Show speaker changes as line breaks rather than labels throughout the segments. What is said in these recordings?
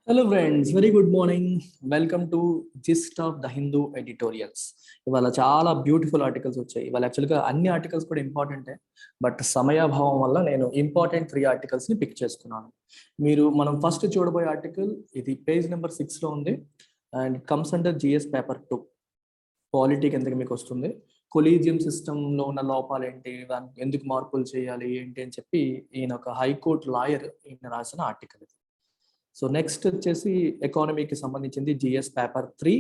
Hello friends, very good morning. Welcome to gist of the Hindu editorials. ఇవాళ చాలా beautiful articles వచ్చాయి. ఇవాళ యాక్చువల్గా అన్ని ఆర్టికల్స్ కూడా ఇంపార్టెంటే, బట్ సమయాభావం వల్ల నేను ఇంపార్టెంట్ 3 ఆర్టికల్స్ని పిక్ చేసుకున్నాను. మనం ఫస్ట్ చూడబోయే ఆర్టికల్ ఇది పేజ్ నెంబర్ 6లో ఉంది and it comes under GS paper 2. Polity కిందకి మీకు వస్తుంది. కొలీజియం సిస్టంలో ఉన్న లోపాలు ఏంటి, ఎందుకు మార్పులు చేయాలి ఏంటి అని చెప్పి ఈయన ఒక హైకోర్టు లాయర్ ఈయన రాసిన ఆర్టికల్. సో నెక్స్ట్ వచ్చేసి ఎకానమీకి సంబంధించింది జిఎస్ పేపర్ 3.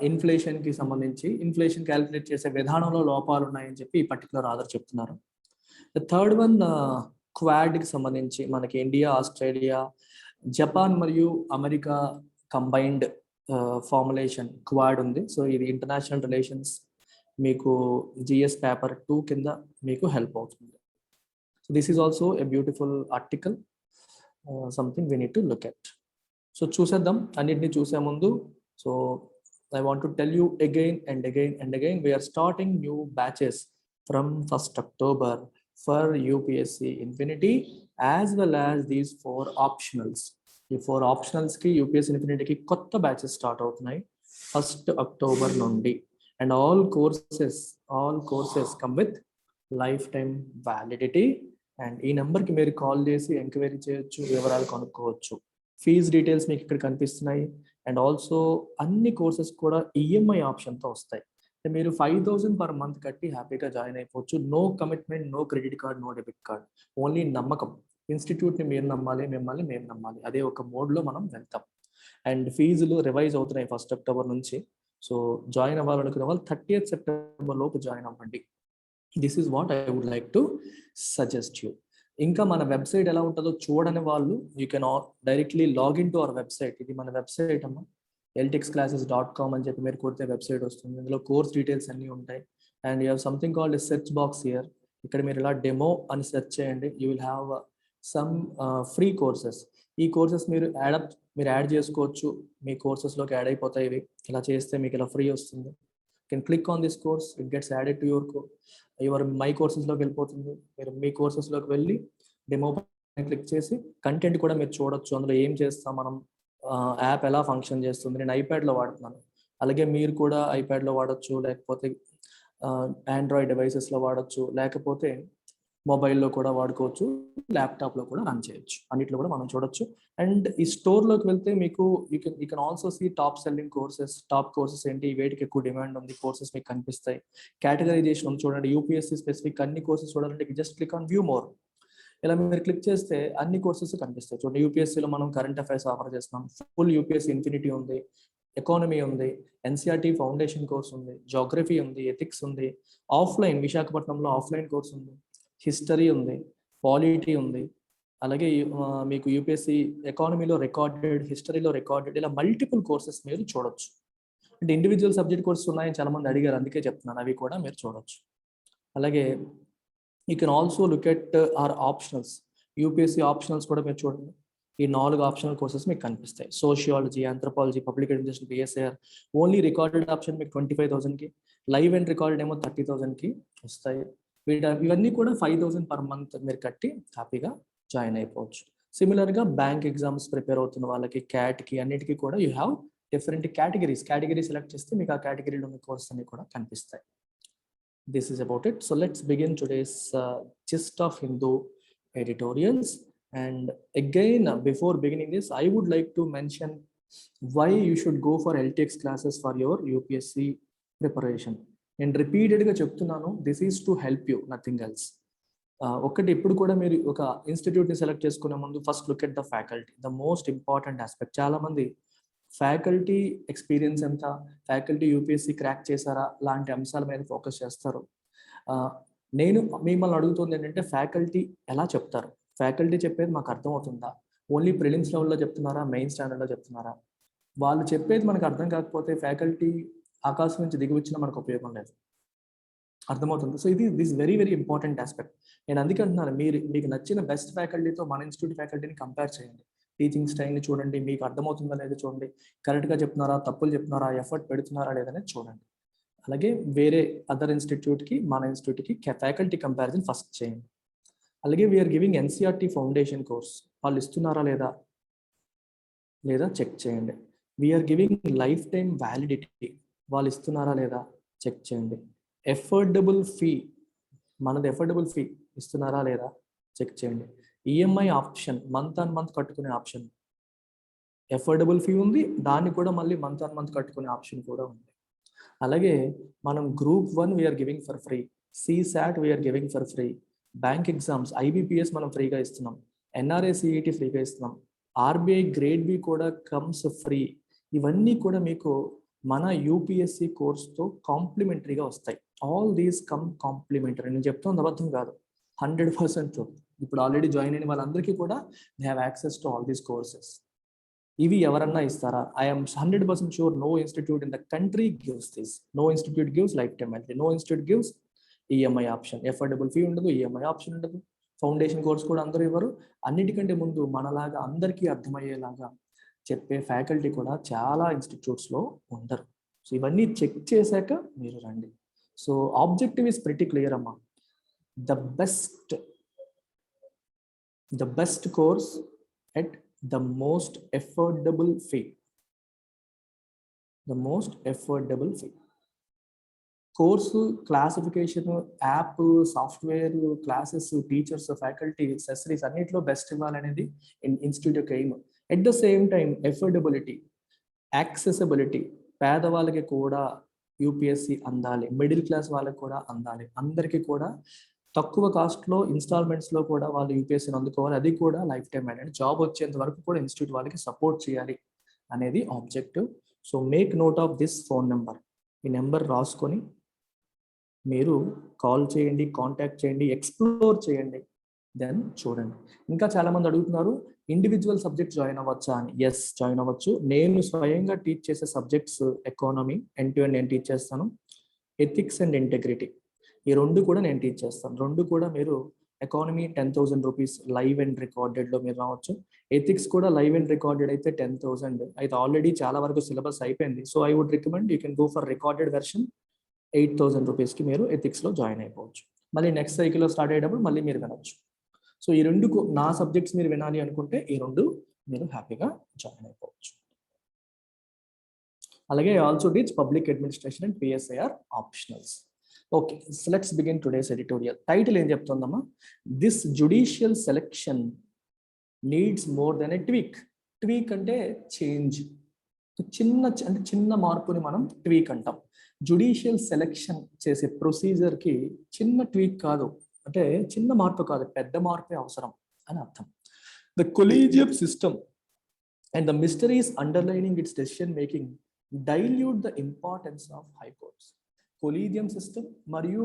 ఇన్ఫ్లేషన్కి సంబంధించి ఇన్ఫ్లేషన్ క్యాలిక్యులేట్ చేసే విధానంలో లోపాలు ఉన్నాయని చెప్పి ఈ పర్టికులర్ ఆధార్ చెప్తున్నారు. ద థర్డ్ వన్ క్వాడ్కి సంబంధించి మనకి ఇండియా, ఆస్ట్రేలియా, జపాన్ మరియు అమెరికా కంబైన్డ్ ఫార్ములేషన్ క్వాడ్ ఉంది. సో ఇది ఇంటర్నేషనల్ రిలేషన్స్ మీకు జిఎస్ పేపర్ 2 కింద మీకు హెల్ప్ అవుతుంది. So this is also a beautiful article, something we need to look at. So చూసేద్దాం అన్నిటిని చూసే ముందు. So I want to tell you again and again and again, we are starting new batches from 1st October for UPSC Infinity as well as these 4 optionals. ఈ 4 optionals కి UPSC Infinity కి కొత్త batches start అవుతున్నాయి 1st October నుండి. And all courses come with life time validity. And ఈ నెంబర్కి మీరు call చేసి ఎంక్వైరీ చేయొచ్చు, వివరాలు కనుక్కోవచ్చు. ఫీజ్ డీటెయిల్స్ మీకు ఇక్కడ కనిపిస్తున్నాయి. అండ్ ఆల్సో అన్ని కోర్సెస్ కూడా ఈఎంఐ ఆప్షన్తో వస్తాయి. మీరు 5,000 పర్ మంత్ కట్టి హ్యాపీగా జాయిన్ అయిపోవచ్చు. No commitment, no credit card, no debit card, only నమ్మకం. ఇన్స్టిట్యూట్ని మీరు నమ్మాలి, మిమ్మల్ని మేము నమ్మాలి. అదే ఒక మోడ్లో మనం వెళ్తాం. అండ్ ఫీజులు రివైజ్ అవుతున్నాయి 1st October నుంచి. సో జాయిన్ అవ్వాలనుకునే వాళ్ళు 30th September లోపు జాయిన్ అవ్వండి. This is what I would like to suggest you. ఇంకా మన వెబ్సైట్ ఎలా ఉంటుందో చూడని వాళ్ళు you can directly login to our website. ఇది మన వెబ్సైట్ అమ్మ, ltxclasses.com అని చెప్పి మీరు కొడితే వెబ్సైట్ వస్తుంది. ఇందులో కోర్స్ డీటెయిల్స్ అన్నీ ఉంటాయి. And you have something called search box here. ఇక్కడ మీరు ఇలా డెమో అని సెర్చ్ చేయండి. You will have some free courses. ఈ కోర్సెస్ మీరు యాడ్ చేసుకోవచ్చు. మీ కోర్సెస్లోకి యాడ్ అయిపోతాయి ఇవి. ఇలా చేస్తే మీకు ఇలా ఫ్రీ వస్తుంది. Can click on this course, it gets added to your my కోర్సెస్లోకి వెళ్ళిపోతుంది. మీరు మీ కోర్సెస్లోకి వెళ్ళి డెమో క్లిక్ చేసి కంటెంట్ కూడా మీరు చూడొచ్చు. అందులో ఏం చేస్తాం మనం, యాప్ ఎలా ఫంక్షన్ చేస్తుంది. నేను ఐప్యాడ్లో వాడుతున్నాను, అలాగే మీరు కూడా ఐప్యాడ్లో వాడచ్చు, లేకపోతే ఆండ్రాయిడ్ డివైసెస్లో వాడచ్చు, లేకపోతే మొబైల్లో కూడా వాడుకోవచ్చు, ల్యాప్టాప్లో కూడా రన్ చేయొచ్చు. అన్నిట్లో కూడా మనం చూడొచ్చు. అండ్ ఈ స్టోర్లోకి వెళ్తే మీకు you can also see top selling courses. Top courses ఏంటి, వేటికి ఎక్కువ డిమాండ్ ఉంది, కోర్సెస్ మీకు కనిపిస్తాయి. కేటగరైజేషన్ ఉంది చూడండి, యూపీఎస్సీ స్పెసిఫిక్ అన్ని కోర్సెస్ చూడాలంటే just click on view more. ఇలా మీరు క్లిక్ చేస్తే అన్ని కోర్సెస్ కనిపిస్తాయి. చూడండి, యూపీఎస్సీలో మనం కరెంట్ అఫైర్స్ ఆఫర్ చేస్తున్నాం. ఫుల్ యూపీఎస్సీ ఇన్ఫినిటీ ఉంది, ఎకానమీ ఉంది, ఎన్సీఆర్టీ ఫౌండేషన్ కోర్స్ ఉంది, జోగ్రఫీ ఉంది, ఎథిక్స్ ఉంది, ఆఫ్లైన్ విశాఖపట్నంలో ఆఫ్లైన్ కోర్స్ ఉంది, హిస్టరీ ఉంది, పాలిటీ ఉంది, అలాగే మీకు యూపీఎస్సీ ఎకానమీలో రికార్డెడ్, హిస్టరీలో రికార్డెడ్, ఇలా మల్టిపుల్ కోర్సెస్ మీరు చూడొచ్చు. అంటే ఇండివిజువల్ సబ్జెక్ట్ కోర్సెస్ ఉన్నాయని చాలామంది అడిగారు, అందుకే చెప్తున్నాను. అవి కూడా మీరు చూడొచ్చు. అలాగే you can also look at our optionals. UPSC optionals కూడా మీరు చూడండి. ఈ 4 ఆప్షనల్ కోర్సెస్ మీకు కనిపిస్తాయి. Sociology, anthropology, public administration, PSIR. Only recorded option మీకు 25,000కి, లైవ్ అండ్ రికార్డెడ్ ఏమో 30,000కి వస్తాయి. ఇవన్నీ కూడా 5,000 పర్ మంత్ మీరు కట్టి హ్యాపీగా జాయిన్ అయిపోవచ్చు. సిమిలర్గా బ్యాంక్ ఎగ్జామ్స్ ప్రిపేర్ అవుతున్న వాళ్ళకి, క్యాట్కి, అన్నిటికీ కూడా you have different category select చేస్తే మీకు ఆ కేటగిరీలో ఉన్న కోర్స్ అన్ని కూడా కనిపిస్తాయి. This is about it. So let's begin today's gist of Hindu editorials. And again, before beginning this, I would like to mention why you should go for LTX classes for your UPSC preparation. And repeatedly చెప్తున్నాను, this is to help you, nothing else. ఒకటి, ఎప్పుడు కూడా మీరు ఒక ఇన్స్టిట్యూట్ని select చేసుకునే ముందు first look at the faculty, the most important aspect. చాలామంది faculty experience ఎంత, ఫ్యాకల్టీ యూపీఎస్సీ క్రాక్ చేశారా లాంటి అంశాల మీద ఫోకస్ చేస్తారు. నేను మిమ్మల్ని అడుగుతుంది ఏంటంటే, ఫ్యాకల్టీ ఎలా చెప్తారు, ఫ్యాకల్టీ చెప్పేది మాకు అర్థమవుతుందా, ఓన్లీ ప్రిలిమ్స్ లెవెల్లో చెప్తున్నారా, మెయిన్ స్టాండర్డ్లో చెప్తున్నారా, వాళ్ళు చెప్పేది మనకు అర్థం కాకపోతే ఫ్యాకల్టీ ఆకాశం నుంచి దిగి వచ్చినా మనకు ఉపయోగం లేదు. అర్థమవుతుంది. So this very very important aspect. నేను అందుకే అంటున్నాను, మీకు నచ్చిన బెస్ట్ ఫ్యాకల్టీతో మన ఇన్స్టిట్యూట్ ఫ్యాకల్టీని కంపేర్ చేయండి. టీచింగ్ స్టైల్ని చూడండి, మీకు అర్థమవుతుందా లేదో చూడండి, కరెక్ట్గా చెప్తున్నారా, తప్పులు చెప్తున్నారా, ఎఫర్ట్ పెడుతున్నారా లేదనేది చూడండి. అలాగే వేరే అదర్ ఇన్స్టిట్యూట్కి మన ఇన్స్టిట్యూట్కి ఫ్యాకల్టీ కంపారిజన్ ఫస్ట్ చేయండి. అలాగే we are giving NCERT foundation course, వాళ్ళు ఇస్తున్నారా లేదా, లేదా చెక్ చేయండి. We are giving lifetime validity, వాళ్ళు ఇస్తున్నారా లేదా చెక్ చేయండి. ఎఫోర్డబుల్ ఫీ, మనది ఎఫోర్డబుల్ ఫీ ఇస్తున్నారా లేదా చెక్ చేయండి. EMI option, month on month కట్టుకునే ఆప్షన్, ఎఫోర్డబుల్ ఫీ ఉంది, దాన్ని కూడా మళ్ళీ మంత్ ఆన్ మంత్ కట్టుకునే ఆప్షన్ కూడా ఉంది. అలాగే మనం group 1 we are giving for free, CSAT we are giving for free, bank exams IBPS మనం ఫ్రీగా ఇస్తున్నాం, ఎన్ఆర్ఐ సిఈటి ఫ్రీగా ఇస్తున్నాం, ఆర్బీఐ గ్రేడ్ బి కూడా కమ్స్ ఫ్రీ. ఇవన్నీ కూడా మీకు మన యూపీఎస్సి కోర్స్తో కాంప్లిమెంటరీగా వస్తాయి. All these come complimentary. నేను చెప్తుంది అబద్ధం కాదు, 100%. ఇప్పుడు ఆల్రెడీ జాయిన్ అయిన వాళ్ళందరికీ కూడా they have access to all these courses. ఇవి ఎవరన్నా ఇస్తారా? I'm 100% sure no institute in the country gives this. No institute gives lifetime validity, no institute gives EMI option. Affordable fee ఉండదు, EMI option ఉండదు, foundation course కూడా అందరూ ఇవ్వరు. అన్నిటికంటే ముందు మనలాగా అందరికీ అర్థమయ్యేలాగా చెప్పే ఫ్యాకల్టీ కూడా చాలా ఇన్స్టిట్యూట్స్లో ఉండరు. సో ఇవన్నీ చెక్ చేశాక మీరు రండి. So objective is pretty clear అమ్మా. The best course at the most affordable fee. The most affordable fee. Course, classification, app, software, classes, teachers, faculty, accessories అన్నింటిలో బెస్ట్ ఇవ్వాలనేది ఇన్స్టిట్యూట్ యొక్క aim. At the same time affordability, accessibility, పేదవాళ్ళకి కూడా UPSC అందాలి, middle class వాళ్ళకి కూడా అందాలి, అందరికీ కూడా తక్కువ కాస్ట్లో ఇన్స్టాల్మెంట్స్లో కూడా వాళ్ళు యూపీఎస్సీని అందుకోవాలి, అది కూడా లైఫ్ టైం అనేది జాబ్ వచ్చేంత వరకు కూడా ఇన్స్టిట్యూట్ వాళ్ళకి సపోర్ట్ చేయాలి అనేది objective. So make note of this phone number. ఈ నెంబర్ రాసుకొని మీరు కాల్ చేయండి, కాంటాక్ట్ చేయండి, ఎక్స్ప్లోర్ చేయండి, దెన్ చూడండి. ఇంకా చాలామంది అడుగుతున్నారు ఇండివిజువల్ సబ్జెక్ట్ జాయిన్ అవ్వచ్చా అని. ఎస్, జాయిన్ అవ్వచ్చు. నేను స్వయంగా టీచ్ చేసే subjects economy end to end నేను టీచ్ చేస్తాను, ఎథిక్స్ అండ్ ఇంటెగ్రిటీ ఈ రెండు కూడా నేను టీచ్ చేస్తాను. రెండు కూడా మీరు ఎకానమీ 10,000 రూపీస్ లైవ్ అండ్ రికార్డెడ్లో మీరు రావచ్చు. ఎథిక్స్ కూడా లైవ్ అండ్ రికార్డెడ్ అయితే 10,000. అయితే ఆల్రెడీ చాలా వరకు సిలబస్ అయిపోయింది. So I would recommend you can go for recorded version. 8,000 రూపీస్కి మీరు ఎథిక్స్లో జాయిన్ అయిపోవచ్చు. మళ్ళీ నెక్స్ట్ సైకిల్లో స్టార్ట్ అయ్యేటప్పుడు మళ్ళీ మీరు వినొచ్చు. సో ఈ రెండు నా సబ్జెక్ట్స్ మీరు వినాలి అనుకుంటే ఈ రెండు మీరు హ్యాపీగా జాయిన్ అయిపోవచ్చు. అలాగే also teach public administration and PSIR optionals. Okay, so let's begin today's editorial. Title ఏం చెప్తుందమ్మా? This judicial selection needs more than a tweak. Tweak అంటే చేంజ్, చిన్న మార్పుని మనం ట్వీక్ అంటాం. జుడిషియల్ సెలెక్షన్ చేసే ప్రొసీజర్కి చిన్న ట్వీక్ కాదు, అంటే చిన్న మార్పు కాదు, పెద్ద మార్పే అవసరం అని అర్థం. The collegium system and the mysteries underlining it's decision making dilute the importance of high courts. Collegium system మరియు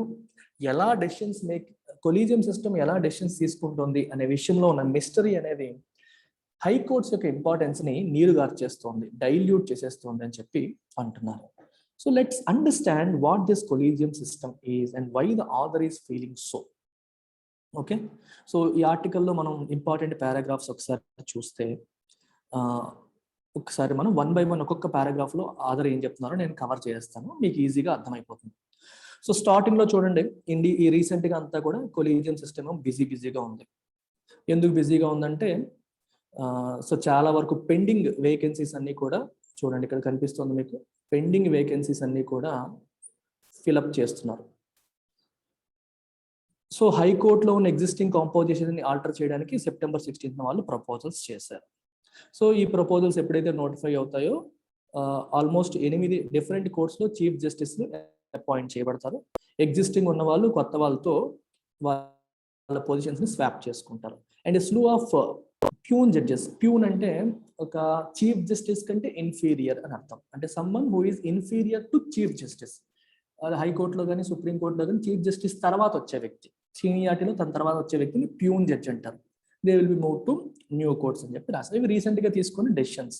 కొలీజియం సిస్టమ్ ఎలా డెసిషన్స్ తీసుకుంటుంది అనే విషయంలో ఉన్న మిస్టరీ అనేది హైకోర్ట్స్ యొక్క ఇంపార్టెన్స్ని నీరుగార్చేస్తోంది, డైల్యూట్ చేసేస్తోంది అని చెప్పి అంటున్నారు. So let's understand what this collegium system is and why the author is feeling so. Okay, so ఈ ఆర్టికల్లో మనం ఇంపార్టెంట్ పారాగ్రాఫ్స్ ఒకసారి చూస్తే, ఒకసారి మనం 1 by 1 ఒక్కొక్క పారాగ్రాఫ్లో ఆథర్ ఏం చెప్తున్నారో నేను కవర్ చేస్తాను, మీకు ఈజీగా అర్థమైపోతుంది. సో స్టార్టింగ్లో చూడండి, ఈ రీసెంట్గా అంతా కూడా కొలీజియం సిస్టమ్ బిజీగా ఉంది. ఎందుకు బిజీగా ఉందంటే, సో చాలా వరకు పెండింగ్ వేకెన్సీస్ అన్నీ కూడా చూడండి, ఇక్కడ కనిపిస్తుంది మీకు, పెండింగ్ వేకెన్సీస్ అన్నీ కూడా ఫిలప్ చేస్తున్నారు. సో హైకోర్టులో ఉన్న ఎగ్జిస్టింగ్ కాంపోజిషన్ని ఆల్టర్ చేయడానికి సెప్టెంబర్ 16th వాళ్ళు ప్రపోజల్స్ చేశారు. సో ఈ ప్రపోజల్స్ ఎప్పుడైతే నోటిఫై అవుతాయో ఆల్మోస్ట్ 8 డిఫరెంట్ కోర్ట్స్లో చీఫ్ జస్టిస్లు అపాయింట్ చేయబడతారు. ఎగ్జిస్టింగ్ ఉన్న వాళ్ళు కొత్త వాళ్ళతో వాళ్ళ పొజిషన్స్ని స్వాప్ చేసుకుంటారు. And స్లూ of peon judges. Peon అంటే ఒక చీఫ్ జస్టిస్ కంటే ఇన్ఫీరియర్ అని అర్థం, అంటే someone who is inferior to chief justice. హైకోర్టులో కానీ సుప్రీంకోర్టులో కానీ చీఫ్ జస్టిస్ తర్వాత వచ్చే వ్యక్తి, సీనియారిటీలో తన తర్వాత వచ్చే వ్యక్తిని ప్యూన్ జడ్జ్ అంటారు. They will be move to new courts అని చెప్పి రాస్తారు. ఇవి రీసెంట్గా తీసుకున్న డెసిషన్స్.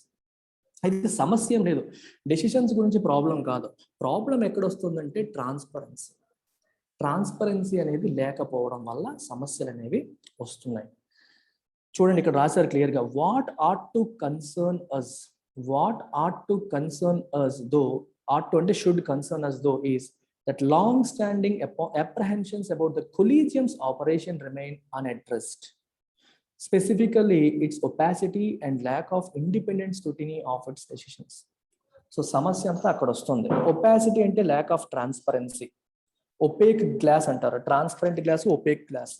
అయితే సమస్య ఏం లేదు, డెసిషన్స్ గురించి ప్రాబ్లం కాదు. ప్రాబ్లం ఎక్కడ వస్తుందంటే ట్రాన్స్పరెన్సీ అనేది లేకపోవడం వల్ల సమస్యలు అనేవి వస్తున్నాయి. చూడండి, ఇక్కడ రాశారు క్లియర్గా, what ought to concern us though, ought to అంటే should concern us though is that long-standing apprehensions about the collegium's operation remain unaddressed. specifically its opacity and lack of independent scrutiny of its decisions. సో సమస్య అంతా అక్కడ వస్తుంది. Opacity అంటే lack of transparency. Opaque glass అంటారు, transparent glass, opaque glass.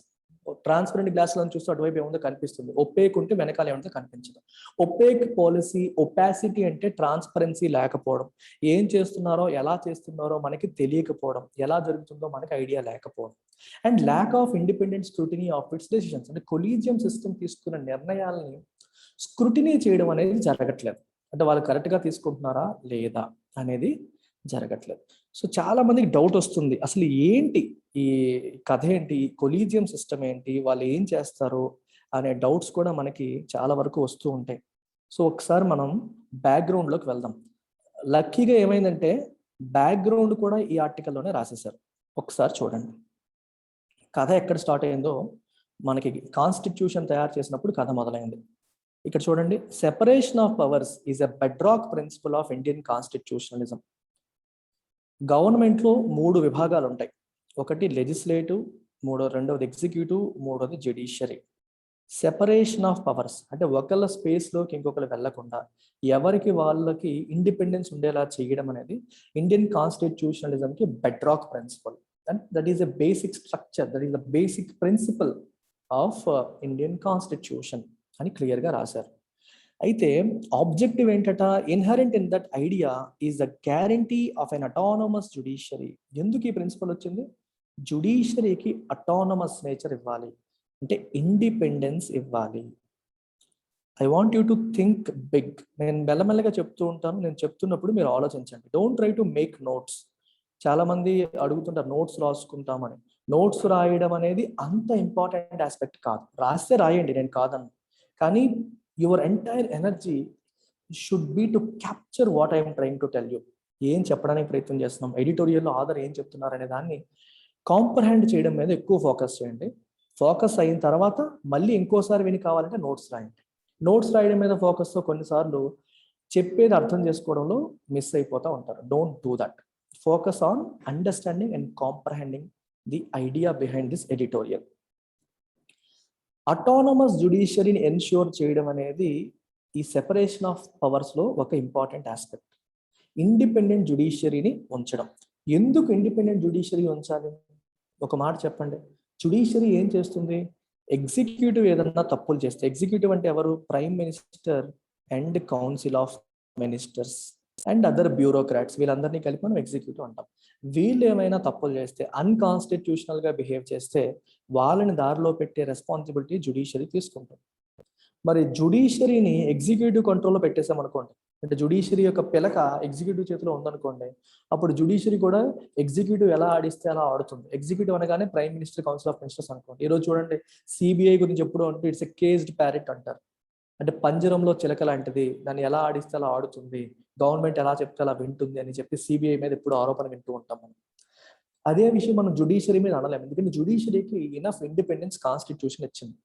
Transparent glass లో చూస్తే అటువైపు ఏముందో కనిపిస్తుంది, ఒపేక్ ఉంటే వెనకాల ఏముందో కనిపించదు. ఒపేక్ పాలసీ, ఒపాసిటీ అంటే ట్రాన్స్పరెన్సీ లేకపోవడం, ఏం చేస్తున్నారో ఎలా చేస్తున్నారో మనకి తెలియకపోవడం, ఎలా జరుగుతుందో మనకి ఐడియా లేకపోవడం. And lack of independent scrutiny of it's decisions, అంటే కొలీజియం సిస్టమ్ తీసుకున్న నిర్ణయాలని స్క్రూటినీ చేయడం అనేది జరగట్లేదు. అంటే వాళ్ళు కరెక్ట్గా తీసుకుంటున్నారా లేదా అనేది జరగట్లేదు. సో చాలా మందికి డౌట్ వస్తుంది, అసలు ఏంటి ఈ కథ, ఏంటి ఈ కొలీజియం సిస్టమ్ ఏంటి, వాళ్ళు ఏం చేస్తారు అనే డౌట్స్ కూడా మనకి చాలా వరకు వస్తూ ఉంటాయి. సో ఒకసారి మనం బ్యాక్గ్రౌండ్లోకి వెళ్దాం. లక్కీగా ఏమైందంటే బ్యాక్గ్రౌండ్ కూడా ఈ ఆర్టికల్లోనే రాసేశారు. ఒకసారి చూడండి కథ ఎక్కడ స్టార్ట్ అయిందో. మనకి కాన్స్టిట్యూషన్ తయారు చేసినప్పుడు కథ మొదలైంది. ఇక్కడ చూడండి, separation of powers is a bedrock principle of Indian constitutionalism. గవర్నమెంట్లో 3 విభాగాలు ఉంటాయి. ఒకటి లెజిస్లేటివ్, రెండవది ఎగ్జిక్యూటివ్, మూడవది జ్యుడిషియరీ. సెపరేషన్ ఆఫ్ పవర్స్ అంటే ఒకళ్ళ స్పేస్లోకి ఇంకొకరు వెళ్లకుండా ఎవరికి వాళ్ళకి ఇండిపెండెన్స్ ఉండేలా చేయడం అనేది ఇండియన్ కాన్స్టిట్యూషనలిజంకి bedrock principle. And that is a basic structure, that is the basic principle of Indian constitution అని క్లియర్గా రాశారు. అయితే ఆబ్జెక్టివ్ ఏంటట, inherent in that idea is the guarantee of an autonomous judiciary. ఎందుకు ఈ ప్రిన్సిపల్ వచ్చింది? జ్యుడిషియరీకి అటానమస్ నేచర్ ఇవ్వాలి, అంటే ఇండిపెండెన్స్ ఇవ్వాలి. I want you to think big. నేను మెల్లమెల్లగా చెప్తూ ఉంటాను, నేను చెప్తున్నప్పుడు మీరు ఆలోచించండి. Don't try to make notes. చాలా మంది అడుగుతుంటారు నోట్స్ రాసుకుంటామని. నోట్స్ రాయడం అనేది అంత ఇంపార్టెంట్ ఆస్పెక్ట్ కాదు. రాస్తే రాయండి, నేను కాదను, కానీ your entire energy should be to capture what I'm trying to tell you. ఏం చెప్పడానికి ప్రయత్నం చేస్తున్నాం, ఎడిటోరియల్లో ఆథర్ ఏం చెప్తున్నారు అనే దాన్ని కాంప్రహెండ్ చేయడం మీద ఎక్కువ ఫోకస్ చేయండి. ఫోకస్ అయిన తర్వాత మళ్ళీ ఇంకోసారి విని కావాలంటే నోట్స్ రాయండి. నోట్స్ రాయడం మీద ఫోకస్తో కొన్నిసార్లు చెప్పేది అర్థం చేసుకోవడంలో మిస్ అయిపోతూ ఉంటారు. Don't do that. Focus on understanding and comprehending the idea behind this editorial. Autonomous జ్యుడిషియరీని ఎన్ష్యూర్ చేయడం అనేది ఈ సెపరేషన్ ఆఫ్ పవర్స్లో ఒక ఇంపార్టెంట్ ఆస్పెక్ట్. ఇండిపెండెంట్ జ్యుడిషియరీని ఉంచడం. ఎందుకు ఇండిపెండెంట్ జ్యుడిషియరీ ఉంచాలి? ఒక మాట చెప్పండి. జ్యుడిషియరీ ఏం చేస్తుంది? ఎగ్జిక్యూటివ్ ఏదన్నా తప్పులు చేస్తే, ఎగ్జిక్యూటివ్ అంటే ఎవరు? Prime minister and council of ministers and other bureaucrats, వీళ్ళందరినీ కలిపి మనం ఎగ్జిక్యూటివ్ అంటాం. వీళ్ళు ఏమైనా తప్పులు చేస్తే, అన్కాన్స్టిట్యూషనల్గా బిహేవ్ చేస్తే వాళ్ళని దారిలో పెట్టే రెస్పాన్సిబిలిటీ జ్యుడిషియరీ తీసుకుంటుంది. మరి జ్యుడిషియరీని ఎగ్జిక్యూటివ్ కంట్రోల్లో పెట్టేసామనుకోండి, అంటే జ్యుడిషియరీ యొక్క పిలక ఎగ్జిక్యూటివ్ చేతిలో ఉందనుకోండి, అప్పుడు జ్యుడిషియరీ కూడా ఎగ్జిక్యూటివ్ ఎలా ఆడిస్తే అలా ఆడుతుంది. ఎగ్జిక్యూటివ్ అనగానే prime minister, council of ministers అనుకోండి. ఈరోజు చూడండి సిబిఐ గురించి ఎప్పుడు అంటే ఇట్స్ ఎ కేజ్డ్ ప్యారెట్ అంటారు, అంటే పంజరంలో చిలక లాంటిది, దాన్ని ఎలా ఆడిస్తే అలా ఆడుతుంది, గవర్నమెంట్ ఎలా చెప్తే అలా వింటుంది అని చెప్పి సిబిఐ మీద ఎప్పుడు ఆరోపణ వింటూ ఉంటాం మనం. అదే విషయం మనం జ్యుడిషియరీ మీద అనలేము, ఎందుకంటే జ్యుడిషియరీకి ఇనఫ్ ఇండిపెండెన్స్ కాన్స్టిట్యూషన్ ఇచ్చింది.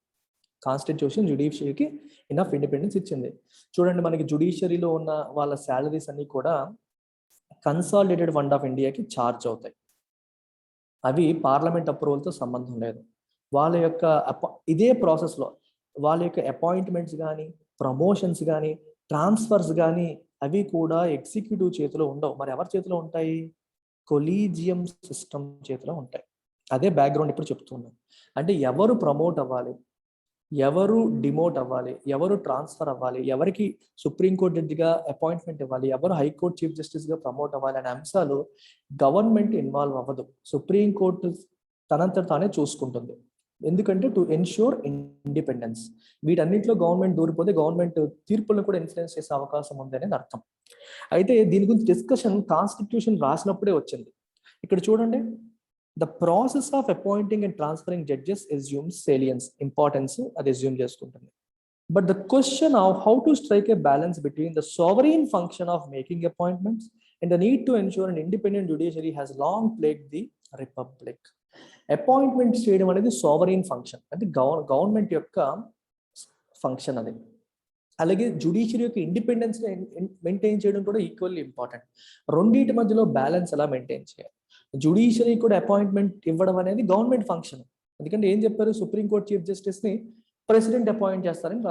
కాన్స్టిట్యూషన్ జ్యుడిషియరీకి ఇనఫ్ ఇండిపెండెన్స్ ఇచ్చింది. చూడండి, మనకి జ్యుడిషియరీలో ఉన్న వాళ్ళ శాలరీస్ అన్ని కూడా కన్సాలిడేటెడ్ ఫండ్ ఆఫ్ ఇండియాకి ఛార్జ్ అవుతాయి. అవి పార్లమెంట్ అప్రూవల్తో సంబంధం లేదు. వాళ్ళ యొక్క ఇదే ప్రాసెస్లో వాళ్ళ యొక్క అపాయింట్మెంట్స్ కానీ, ప్రమోషన్స్ కానీ, ట్రాన్స్ఫర్స్ కానీ అవి కూడా ఎగ్జిక్యూటివ్ చేతిలో ఉండవు. మరి ఎవరి చేతిలో ఉంటాయి? కొలీజియం సిస్టమ్ చేతిలో ఉంటాయి. అదే బ్యాక్గ్రౌండ్ ఇప్పుడు చెప్తున్నాను. అంటే ఎవరు ప్రమోట్ అవ్వాలి, ఎవరు డిమోట్ అవ్వాలి, ఎవరు ట్రాన్స్ఫర్ అవ్వాలి, ఎవరికి సుప్రీంకోర్టు జడ్జిగా అపాయింట్మెంట్ ఇవ్వాలి, ఎవరు హైకోర్టు చీఫ్ జస్టిస్గా ప్రమోట్ అవ్వాలి అనే అంశాలు గవర్నమెంట్ ఇన్వాల్వ్ అవ్వదు. సుప్రీంకోర్టు తనంతట తానే చూసుకుంటుంది. ఎందుకంటే టు ఎన్ష్యూర్ ఇండిపెండెన్స్. వీటన్నింటిలో గవర్నమెంట్ దూరిపోతే గవర్నమెంట్ తీర్పులను కూడా ఇన్ఫ్లుయెన్స్ చేసే అవకాశం ఉంది అనేది అర్థం. అయితే దీని గురించి డిస్కషన్ కాన్స్టిట్యూషన్ రాసినప్పుడే వచ్చింది. ఇక్కడ చూడండి, the process of appointing and transferring judges assumes salience, importance అది అస్యూమ్ చేసుకుంటుంది. But the question of how to strike a balance between the sovereign function of making appointments and the need to ensure an independent judiciary has long plagued the republic. Appointments చేయడం అనేది sovereign function, అంటే government యొక్క function అది. అలాగే judiciary యొక్క independence maintain చేయడం కూడా equally important. రెండింటి మధ్యలో బ్యాలెన్స్ ఎలా మెయింటైన్ చేయాలి? జ్యుడిషియరీ కూడా అపాయింట్మెంట్ ఇవ్వడం అనేది గవర్నమెంట్ ఫంక్షన్. ఎందుకంటే ఏం చెప్పారు, సుప్రీంకోర్టు చీఫ్ జస్టిస్ని ప్రెసిడెంట్ అపాయింట్ చేస్తారని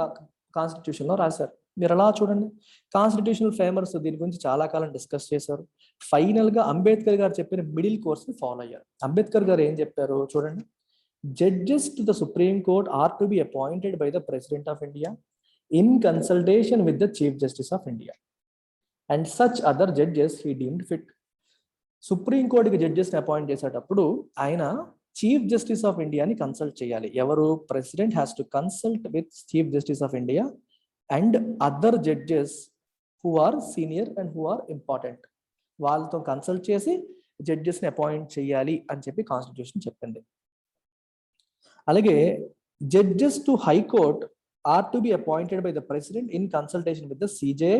కాన్స్టిట్యూషన్లో రాశారు. మీరు అలా చూడండి, కాన్స్టిట్యూషనల్ ఫేమర్స్ దీని గురించి చాలా కాలం డిస్కస్ చేశారు. ఫైనల్గా అంబేద్కర్ గారు చెప్పిన మిడిల్ కోర్స్ని ఫాలో అయ్యారు. అంబేద్కర్ గారు ఏం చెప్పారు చూడండి, judges to the supreme Court are to be appointed by the President of India in consultation with the Chief justice of India and such other judges he deemed fit. Supreme కోర్టుకి జడ్జెస్ని appoint చేసేటప్పుడు ఆయన Chief justice of ఇండియాని consult చేయాలి. ఎవరు? President has to consult with Chief justice of India and other judges who are senior and who are important. వాళ్ళతో consult చేసి జడ్జెస్ని అపాయింట్ చేయాలి అని చెప్పి కాన్స్టిట్యూషన్ చెప్పింది. అలాగే judges to high court are to be appointed by the president in consultation with the CJ,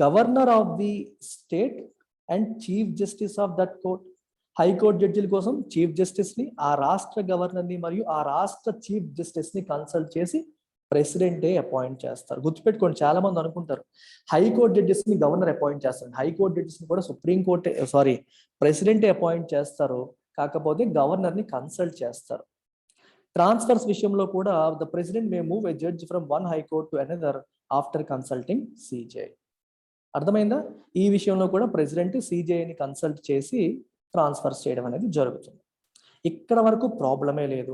governor of the state and chief justice of that court. High court జడ్జిల కోసం చీఫ్ జస్టిస్ని, ఆ రాష్ట్ర గవర్నర్ని మరియు ఆ రాష్ట్ర చీఫ్ జస్టిస్ని కన్సల్ట్ చేసి ప్రెసిడెంటే అపాయింట్ చేస్తారు. గుర్తుపెట్టుకోండి, చాలా మంది అనుకుంటారు హైకోర్టు జడ్జెస్ని గవర్నర్ అపాయింట్ చేస్తారు. హైకోర్టు జడ్జెస్ని కూడా ప్రెసిడెంటే అపాయింట్ చేస్తారు, కాకపోతే గవర్నర్ని కన్సల్ట్ చేస్తారు. ట్రాన్స్ఫర్స్ విషయంలో కూడా the president May move a judge from one high court to another after consulting CJ. అర్థమైందా? ఈ విషయంలో కూడా ప్రెసిడెంట్ సిజేని కన్సల్ట్ చేసి ట్రాన్స్ఫర్స్ చేయడం అనేది జరుగుతుంది. ఇక్కడ వరకు ప్రాబ్లమే లేదు.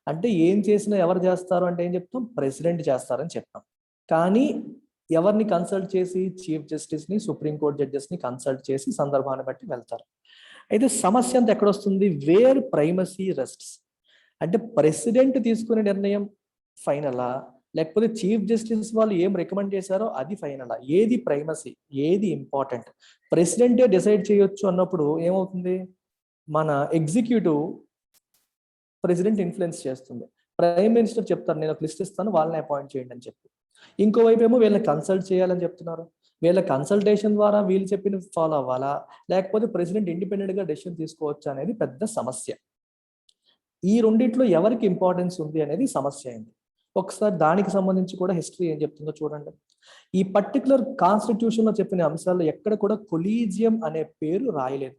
అంటే ఏం చేసినా ఎవరు చేస్తారు అంటే ఏం చెప్తాం? ప్రెసిడెంట్ చేస్తారని చెప్తాం. కానీ ఎవరిని కన్సల్ట్ చేసి? చీఫ్ జస్టిస్ని, సుప్రీంకోర్టు జడ్జెస్ని కన్సల్ట్ చేసి సందర్భాన్ని బట్టి వెళ్తారు. అయితే సమస్య అంతా ఎక్కడొస్తుంది? Where primacy rests. అంటే ప్రెసిడెంట్ తీసుకునే నిర్ణయం ఫైనలా, లేకపోతే చీఫ్ జస్టిస్ వాళ్ళు ఏం రికమెండ్ చేశారో అది ఫైనలా? ఏది ప్రైమసీ, ఏది ఇంపార్టెంట్? ప్రెసిడెంటే డిసైడ్ చేయొచ్చు అన్నప్పుడు ఏమవుతుంది? మన ఎగ్జిక్యూటివ్ ప్రెసిడెంట్ ఇన్ఫ్లుయెన్స్ చేస్తుంది. ప్రైమ్ మినిస్టర్ చెప్తారు, నేను ఒక లిస్ట్ ఇస్తాను, వాళ్ళని అపాయింట్ చేయండి అని చెప్పి. ఇంకోవైపు ఏమో వీళ్ళని కన్సల్ట్ చేయాలని చెప్తున్నారు. వీళ్ళ కన్సల్టేషన్ ద్వారా వీళ్ళు చెప్పిన ఫాలో అవ్వాలా, లేకపోతే ప్రెసిడెంట్ ఇండిపెండెంట్గా డెసిషన్ తీసుకోవచ్చు అనేది పెద్ద సమస్య. ఈ రెండిట్లో ఎవరికి ఇంపార్టెన్స్ ఉంది అనేది సమస్య అయింది. ఒకసారి దానికి సంబంధించి కూడా హిస్టరీ ఏం చెప్తుందో చూడండి. ఈ పర్టికులర్ కాన్స్టిట్యూషన్లో చెప్పిన అంశాల్లో ఎక్కడ కూడా కొలీజియం అనే పేరు రాయలేదు.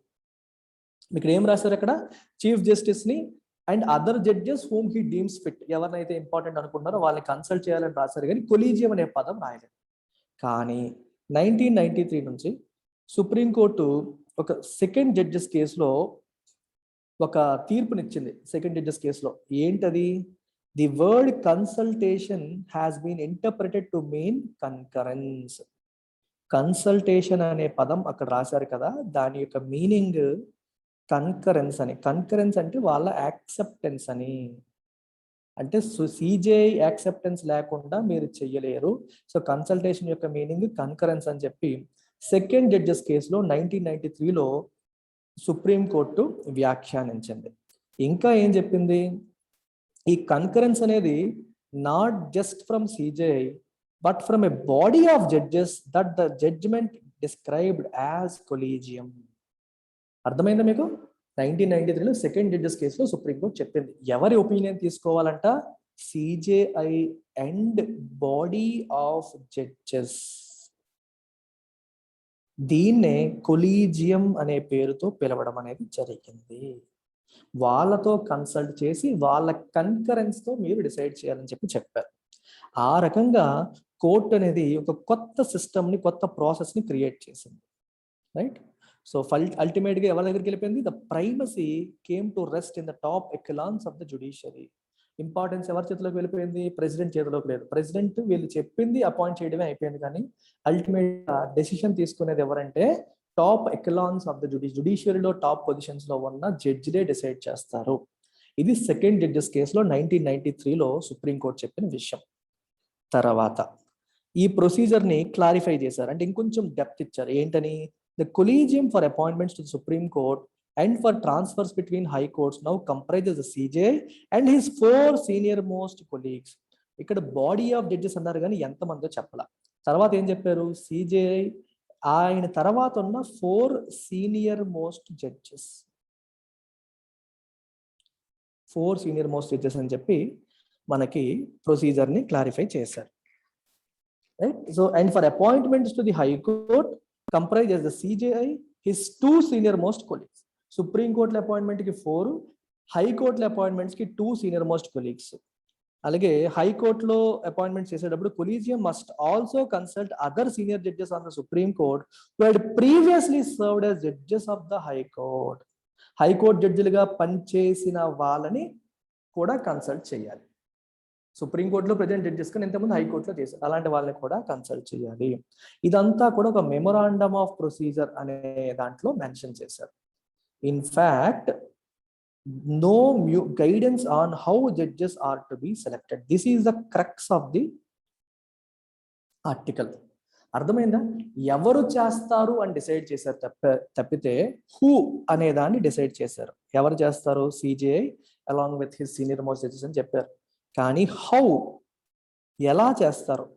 ఇక్కడ ఏం రాశారు? అక్కడ చీఫ్ జస్టిస్ని and other judges whom he deems fit, ఎవరినైతే ఇంపార్టెంట్ అనుకుంటున్నారో వాళ్ళని కన్సల్ట్ చేయాలని రాశారు, కానీ కొలీజియం అనే పదం రాయలేదు. కానీ 1993 నుంచి సుప్రీంకోర్టు ఒక సెకండ్ జడ్జెస్ కేసులో ఒక తీర్పునిచ్చింది. సెకండ్ జడ్జెస్ కేసులో ఏంటది? The word consultation has been interpreted to mean concurrence. Consultation అనే పదం అక్కడ రాశారు కదా, దాని యొక్క మీనింగ్ కన్కరెన్స్ అని. కన్కరెన్స్ అంటే వాళ్ళ యాక్సెప్టెన్స్ అని. అంటే సిజేఐ యాక్సెప్టెన్స్ లేకుండా మీరు చెయ్యలేరు. సో కన్సల్టేషన్ యొక్క మీనింగ్ కన్కరెన్స్ అని చెప్పి సెకండ్ జడ్జెస్ కేసులో 1993లో సుప్రీంకోర్టు వ్యాఖ్యానించింది. ఇంకా ఏం చెప్పింది? ఈ కన్కరెన్స్ అనేది not just from CJI but from a body of judges that the judgment described as collegium. అర్థమైందా మీకు? 1993లో సెకండ్ జడ్జెస్ కేసులో సుప్రీంకోర్టు చెప్పింది ఎవరి ఒపీనియన్ తీసుకోవాలంట? CJI and body of judges. దీన్నే కొలీజియం అనే పేరుతో పిలవడం అనేది జరిగింది. వాళ్ళతో కన్సల్ట్ చేసి వాళ్ళ కన్కరెన్స్తో మీరు డిసైడ్ చేయాలని చెప్పారు. ఆ రకంగా కోర్టు అనేది ఒక కొత్త సిస్టమ్ని, కొత్త ప్రాసెస్ని క్రియేట్ చేసింది. రైట్? సో అల్టిమేట్గా ఎవరి దగ్గరికి వెళ్ళిపోయింది? The primacy came to rest in the top echelons of the judiciary. Importance ఎవరి చేతిలోకి వెళ్ళిపోయింది? ప్రెసిడెంట్ చేతిలోకి లేదు. ప్రెసిడెంట్ వీళ్ళు చెప్పింది అపాయింట్ చేయడమే అయిపోయింది, కానీ అల్టిమేట్ డెసిషన్ తీసుకునేది ఎవరంటే టాప్ ఎకలాన్స్ ఆఫ్ ద జుడిషియరీలో టాప్ పొజిషన్స్ లో ఉన్న జడ్జిలే డిసైడ్ చేస్తారు. ఇది సెకండ్ జడ్జెస్ కేసులో 1993లో సుప్రీంకోర్టు చెప్పిన విషయం. తర్వాత ఈ ప్రొసీజర్ని క్లారిఫై చేశారు, అంటే ఇంకొంచెం డెప్త్ ఇచ్చారు. ఏంటని? The collegium for appointments to supreme court and for transfers between high courts now comprises the CJI and his 4 senior most colleagues. ఇక్కడ బాడీ ఆఫ్ జడ్జెస్ అన్నారు కానీ ఎంతమందో చెప్పాల. తర్వాత ఏం చెప్పారు? సిజేఐ ఆయన తర్వాత ఉన్న 4 senior most judges, 4 senior most judges అని చెప్పి మనకి ప్రొసీజర్ని క్లారిఫై చేశారు. Right? So and for appointments to the high court comprises the CJI his 2 senior most colleagues. సుప్రీంకోర్టుల అపాయింట్మెంట్కి 4, హైకోర్టుల అపాయింట్మెంట్స్కి 2 సీనియర్ మోస్ట్ కొలీగ్స్. అలాగే హైకోర్టులో అపాయింట్మెంట్ చేసేటప్పుడు collegium must also consult other senior judges on the supreme court who had previously served as judges of the high court. High court జడ్జిలుగా పనిచేసిన వాళ్ళని కూడా కన్సల్ట్ చేయాలి. సుప్రీంకోర్టులో ప్రజెంట్ జడ్జెస్ కానీ ఇంతకుముందు హైకోర్టులో చేశారు, అలాంటి వాళ్ళని కూడా కన్సల్ట్ చేయాలి. ఇదంతా కూడా ఒక మెమొరాండమ్ ఆఫ్ ప్రొసీజర్ అనే దాంట్లో మెన్షన్ చేశారు. In fact no guidance on how judges are to be selected. This is the crux of the article. అర్థమైందా? ఎవరు చేస్తారు అని డిసైడ్ చేశారు తప్పితే హూ అనే దాన్ని డిసైడ్ చేశారు. ఎవరు చేస్తారు? CJI along with his senior most judges అని చెప్పారు. కానీ హౌ, ఎలా చేస్తారు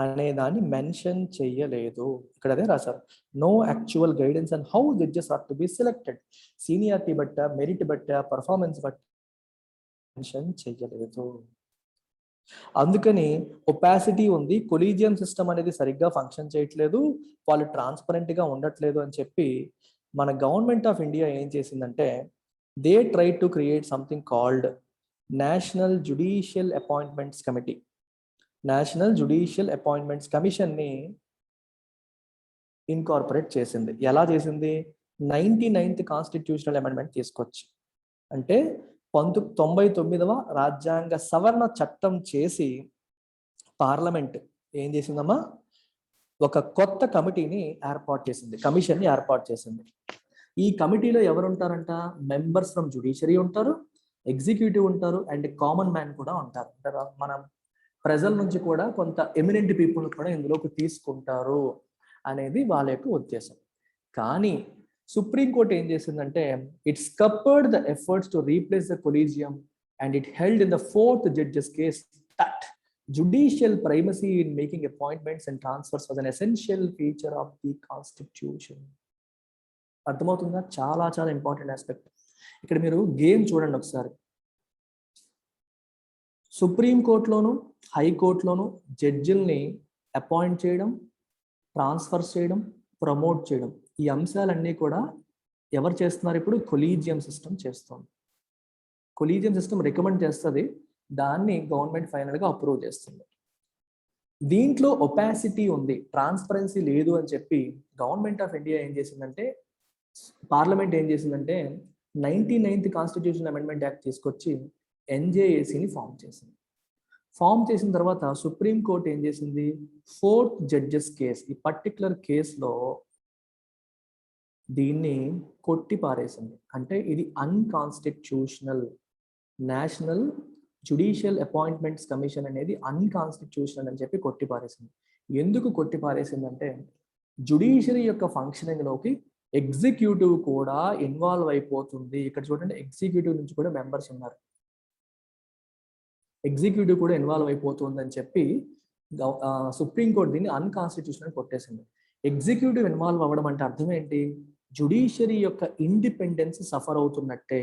అనే దాన్ని మెన్షన్ చెయ్యలేదు. ఇక్కడ అదే రాశారు, no actual guidance and how judges are to be selected. Seniority బట్ట, మెరిట్ బట్ట, పర్ఫార్మెన్స్ బట్ట మెన్షన్ చెయ్యలేదు. అందుకని ఒపాసిటీ ఉంది, కొలీజియం సిస్టమ్ అనేది సరిగ్గా ఫంక్షన్ చేయట్లేదు, వాళ్ళు ట్రాన్స్పరెంట్ గా ఉండట్లేదు అని చెప్పి మన గవర్నమెంట్ ఆఫ్ ఇండియా ఏం చేసిందంటే, they try to create something called national judicial appointments committee. National judicial appointments commission ని ఇన్కార్పొరేట్ చేసింది. ఎలా చేసింది? 99th కాన్స్టిట్యూషనల్ అమెండ్మెంట్ తీసుకొచ్చి, అంటే 99వ రాజ్యాంగ సవరణ చట్టం చేసి పార్లమెంట్ ఏం చేసిందమ్మా, ఒక కొత్త కమిటీని ఏర్పాటు చేసింది, కమిషన్ ని ఏర్పాటు చేసింది. ఈ కమిటీలో ఎవరు ఉంటారంట? మెంబర్స్ ఫ్రమ్ జ్యుడిషియరీ ఉంటారు, ఎగ్జిక్యూటివ్ ఉంటారు, అండ్ కామన్ మ్యాన్ కూడా ఉంటారు. మనం ప్రజల నుంచి కూడా కొంత ఎమినెంట్ పీపుల్ కూడా ఇందులోకి తీసుకుంటారు అనేది వాళ్ళ యొక్క ఉద్దేశం. కానీ సుప్రీంకోర్టు ఏం చేసిందంటే, it scuppered the efforts to replace the collegium and it held in the 4th judges case that judicial primacy in making appointments and transfers was an essential feature of the constitution. అర్థమవుతుందా? చాలా చాలా important aspect. ఇక్కడ మీరు game చూడండి ఒకసారి. సుప్రీంకోర్టులోను హైకోర్టులోను జడ్జిల్ని appoint చేయడం, transfer చేయడం, promote చేయడం, ఈ అంశాలన్నీ కూడా ఎవరు చేస్తున్నారు? ఇప్పుడు కొలీజియం సిస్టమ్ చేస్తుంది. కొలీజియం సిస్టమ్ రికమెండ్ చేస్తుంది, దాన్ని గవర్నమెంట్ ఫైనల్గా అప్రూవ్ చేస్తుంది. దీంట్లో ఒపాసిటీ ఉంది, ట్రాన్స్పరెన్సీ లేదు అని చెప్పి గవర్నమెంట్ ఆఫ్ ఇండియా ఏం చేసిందంటే, పార్లమెంట్ ఏం చేసిందంటే 99th కాన్స్టిట్యూషన్ అమెండ్మెంట్ యాక్ట్ తీసుకొచ్చి ఎన్జేఏసీని ఫామ్ చేసింది. ఫామ్ చేసిన తర్వాత సుప్రీంకోర్టు ఏం చేసింది? 4th జడ్జెస్ కేస్, ఈ పర్టికులర్ కేసులో దీన్ని కొట్టి పారేసింది. అంటే ఇది unconstitutional. National judicial appointments commission అనేది అన్కాన్స్టిట్యూషనల్ అని చెప్పి కొట్టి పారేసింది. ఎందుకు కొట్టి పారేసిందంటే, జ్యుడిషియరీ యొక్క ఫంక్షనింగ్ లోకి ఎగ్జిక్యూటివ్ కూడా ఇన్వాల్వ్ అయిపోతుంది. ఇక్కడ చూడండి, ఎగ్జిక్యూటివ్ నుంచి కూడా మెంబర్స్ ఉన్నారు, ఎగ్జిక్యూటివ్ కూడా ఇన్వాల్వ్ అయిపోతుంది అని చెప్పి సుప్రీంకోర్టు దీన్ని అన్కాన్స్టిట్యూషనల్ కొట్టేసింది. ఎగ్జిక్యూటివ్ ఇన్వాల్వ్ అవ్వడం అంటే అర్థం ఏంటి? జ్యుడిషియరీ యొక్క ఇండిపెండెన్స్ సఫర్ అవుతున్నట్టే.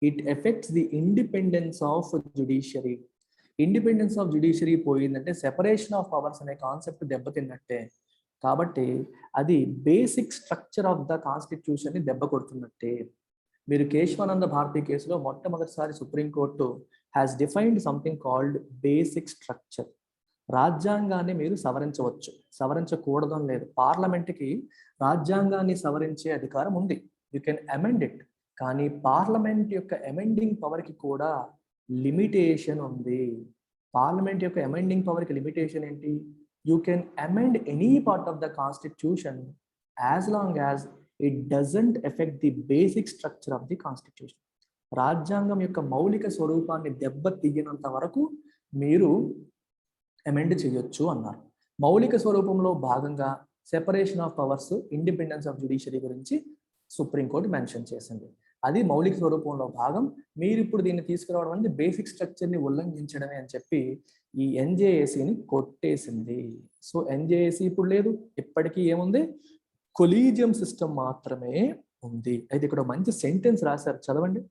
It affects the independence of judiciary. Independence of judiciary పోయిందంటే సెపరేషన్ ఆఫ్ పవర్స్ అనే కాన్సెప్ట్ దెబ్బతిన్నట్టే. కాబట్టి అది basic structure of the constitution ని దెబ్బ కొడుతున్నట్టే. మీరు కేశవానంద భారతి కేసులో మొట్టమొదటిసారి supreme court has defined something called basic structure. రాజ్యాంగాన్ని మీరు సవరించవచ్చు, సవరించకూడదు అని లేదు. పార్లమెంట్కి రాజ్యాంగాన్ని సవరించే అధికారం ఉంది, యూ కెన్ అమెండ్ ఇట్. కానీ పార్లమెంట్ యొక్క అమెండింగ్ పవర్కి కూడా లిమిటేషన్ ఉంది. పార్లమెంట్ యొక్క అమెండింగ్ పవర్కి లిమిటేషన్ ఏంటి? You can amend any part of the constitution as long as it doesn't effect the basic structure of the constitution. రాజ్యాంగం యొక్క మౌలిక స్వరూపాన్ని దెబ్బ తీయనంత వరకు మీరు అమెండ్ చేయొచ్చు అన్నారు. మౌలిక స్వరూపంలో భాగంగా separation of powers, independence of judiciary గురించి సుప్రీంకోర్టు మెన్షన్ చేసింది. అది మౌలిక స్వరూపంలో భాగం. మీరు ఇప్పుడు దీన్ని తీసుకురావడం అనేది బేసిక్ స్ట్రక్చర్ని ఉల్లంఘించడమే అని చెప్పి ఈ ఎన్జేఏసీని కొట్టేసింది. సో ఎన్జేఏసీ ఇప్పుడు లేదు, ఇప్పటికీ ఏముంది? కొలీజియం సిస్టమ్ మాత్రమే ఉంది. అయితే ఇక్కడ మంచి సెంటెన్స్ రాశారు, చదవండి.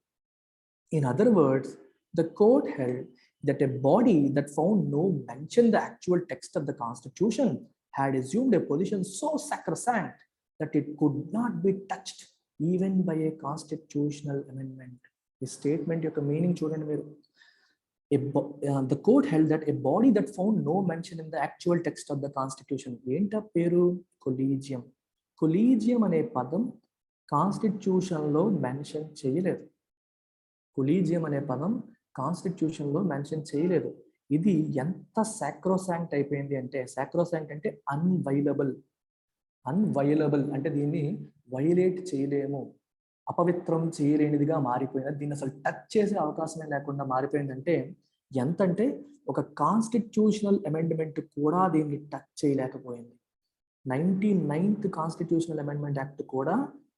In other words, the court held that a body that found no mention the actual text of the Constitution had assumed a position so sacrosanct that it could not be touched even by a constitutional amendment. ఈ statement యొక్క meaning చూడండి మీరు. The court held that a body that found no mention in the actual text of the constitution. ఏంటా పేరు? Collegium. Collegium అనే పదం కాన్స్టిట్యూషన్లో mention చేయలేదు. కొలీజియం అనే పదం కాన్స్టిట్యూషన్లో మెన్షన్ చేయలేదు. ఇది ఎంత సాక్రోసాంక్ట్ అయిపోయింది అంటే, సాక్రోసాంక్ట్ అంటే అన్వైలబుల్. అన్వైలబుల్ అంటే దీన్ని వైలేట్ చేయలేము, అపవిత్రం చేయలేనిదిగా మారిపోయింది. దీన్ని అసలు టచ్ చేసే అవకాశమే లేకుండా మారిపోయిందంటే ఎంతంటే ఒక కాన్స్టిట్యూషనల్ అమెండ్మెంట్ కూడా దీన్ని టచ్ చేయలేకపోయింది. 99th కాన్స్టిట్యూషనల్ అమెండ్మెంట్ యాక్ట్ కూడా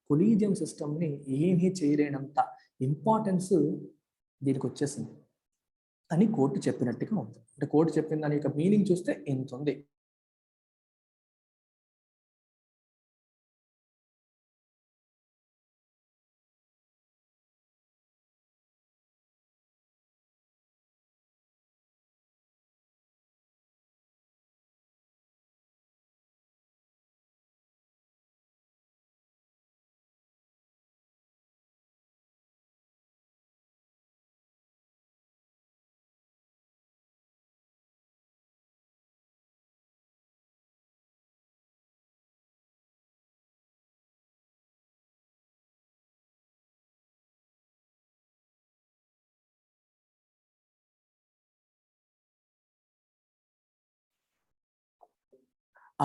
కొలీజియం సిస్టమ్ని ఏమీ చేయలేనంత ఇంపార్టెన్స్ దీనికి వచ్చేసింది అని కోర్టు చెప్పినట్టుగా ఉంది. అంటే కోర్టు చెప్పిన దాని యొక్క మీనింగ్ చూస్తే ఇంత ఉంది.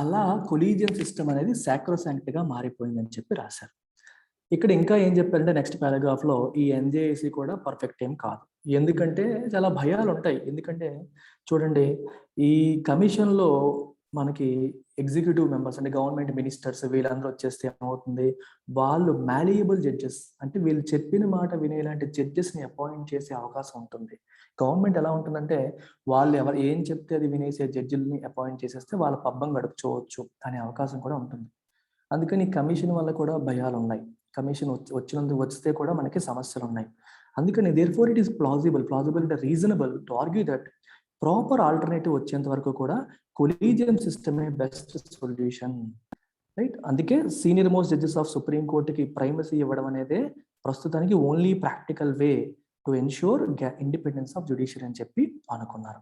అలా కొలీజియం సిస్టమ్ అనేది సాక్రోసాంక్ట్గా మారిపోయిందని చెప్పి రాశారు. ఇక్కడ ఇంకా ఏం చెప్పారంటే నెక్స్ట్ పారాగ్రాఫ్లో ఈ ఎన్జేఏసీ కూడా పర్ఫెక్ట్ ఏం కాదు. ఎందుకంటే చాలా భయాలు ఉంటాయి. ఎందుకంటే చూడండి, ఈ కమిషన్లో మనకి ఎగ్జిక్యూటివ్ మెంబర్స్ అంటే గవర్నమెంట్ మినిస్టర్స్ వీళ్ళందరూ వచ్చేస్తే ఏమవుతుంది, వాళ్ళు మాలియబుల్ జడ్జెస్ అంటే వీళ్ళు చెప్పిన మాట వినేలాంటి జడ్జెస్ని అపాయింట్ చేసే అవకాశం ఉంటుంది. గవర్నమెంట్ ఎలా ఉంటుందంటే వాళ్ళు ఎవరు ఏం చెప్తే అది వినేసే జడ్జిల్ని అపాయింట్ చేసేస్తే వాళ్ళ పబ్బం గడుపుకోవచ్చు అనే అవకాశం కూడా ఉంటుంది. అందుకని కమిషన్ వల్ల కూడా భయాలు ఉన్నాయి. కమిషన్ వస్తే కూడా మనకి సమస్యలు ఉన్నాయి. అందుకని దేర్ఫోర్ ఇట్ ఈస్ ప్లాజిబుల్ అంటే reasonable to argue that proper alternative వచ్చేంత వరకు కూడా కొలీజియం సిస్టమే బెస్ట్ సొల్యూషన్, రైట్? అందుకే senior most judges of supreme కోర్టుకి ప్రైమసీ ఇవ్వడం అనేది ప్రస్తుతానికి only practical way to ensure independence of judiciary అని చెప్పి అనుకున్నారు.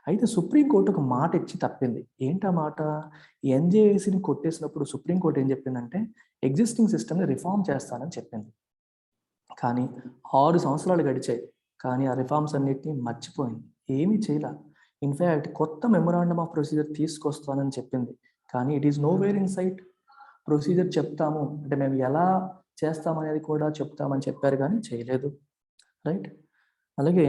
అయితే సుప్రీంకోర్టు ఒక మాట ఇచ్చి తప్పింది. ఏంటా మాట? ఎన్జేఏసీని కొట్టేసినప్పుడు సుప్రీంకోర్టు ఏం చెప్పిందంటే ఎగ్జిస్టింగ్ సిస్టమ్ని రిఫార్మ్ చేస్తానని చెప్పింది. కానీ 6 సంవత్సరాలు గడిచాయి, కానీ ఆ రిఫార్మ్స్ అన్నిటినీ మర్చిపోయింది, ఏమీ చేయలే. ఇన్ఫ్యాక్ట్ కొత్త మెమొరాండమ్ ఆఫ్ ప్రొసీజర్ తీసుకొస్తానని చెప్పింది, కానీ it is nowhere in sight. Procedure చెప్తాము అంటే మేము ఎలా చేస్తామనేది కూడా చెప్తామని చెప్పారు, కానీ చేయలేదు, రైట్? అలాగే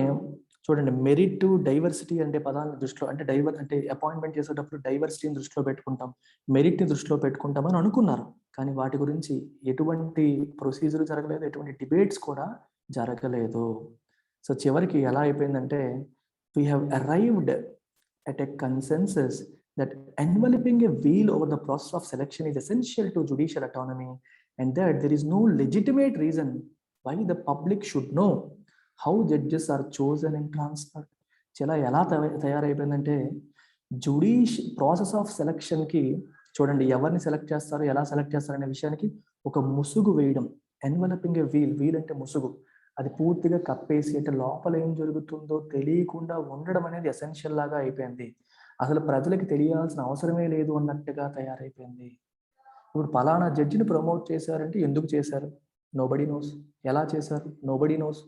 చూడండి, మెరిట్ టు డైవర్సిటీ అంటే పదాలను దృష్టిలో అంటే అపాయింట్మెంట్ చేసేటప్పుడు డైవర్సిటీని దృష్టిలో పెట్టుకుంటాం, మెరిట్ని దృష్టిలో పెట్టుకుంటామని అనుకున్నారు, కానీ వాటి గురించి ఎటువంటి ప్రొసీజర్ జరగలేదు, ఎటువంటి డిబేట్స్ కూడా జరగలేదు. సో చివరికి ఎలా అయిపోయిందంటే we have arrived at a consensus that enveloping a veil over the process of selection is essential to judicial autonomy and that there is no legitimate reason why the public should know how judges are chosen and transferred. చాలా ఎలా తయారైపోయిందంటే process of సెలక్షన్కి చూడండి, ఎవరిని select చేస్తారు, ఎలా select చేస్తారు అనే విషయానికి ఒక ముసుగు వేయడం. ఎన్వలపింగ్ ఏ వీల్ అంటే ముసుగు, అది పూర్తిగా కప్పేసి అంటే లోపల ఏం జరుగుతుందో తెలియకుండా ఉండడం అనేది ఎసెన్షియల్ లాగా అయిపోయింది. అసలు ప్రజలకు తెలియాల్సిన అవసరమే లేదు అన్నట్టుగా తయారైపోయింది. ఇప్పుడు పలానా జడ్జిని ప్రమోట్ చేశారంటే ఎందుకు చేశారు? Nobody nose. ఎలా చేశారు? Nobody nose.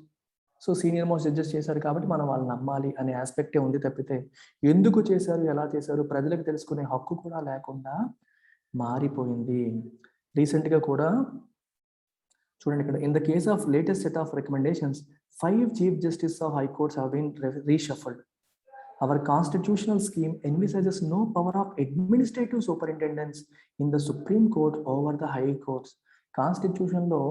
So senior most judges చేశారు కాబట్టి మనం వాళ్ళని నమ్మాలి అనే ఆస్పెక్టే ఉంది తప్పితే ఎందుకు చేశారు, ఎలా చేశారు ప్రజలకు తెలుసుకునే హక్కు కూడా లేకుండా మారిపోయింది. రీసెంట్గా కూడా చూడండి ఇక్కడ, in the case of latest set of recommendations 5 chief justice of high courts have been reshuffled. Our constitutional scheme envisages no power of administrative superintendence in the Supreme Court over the high courts. కాన్స్టిట్యూషన్లో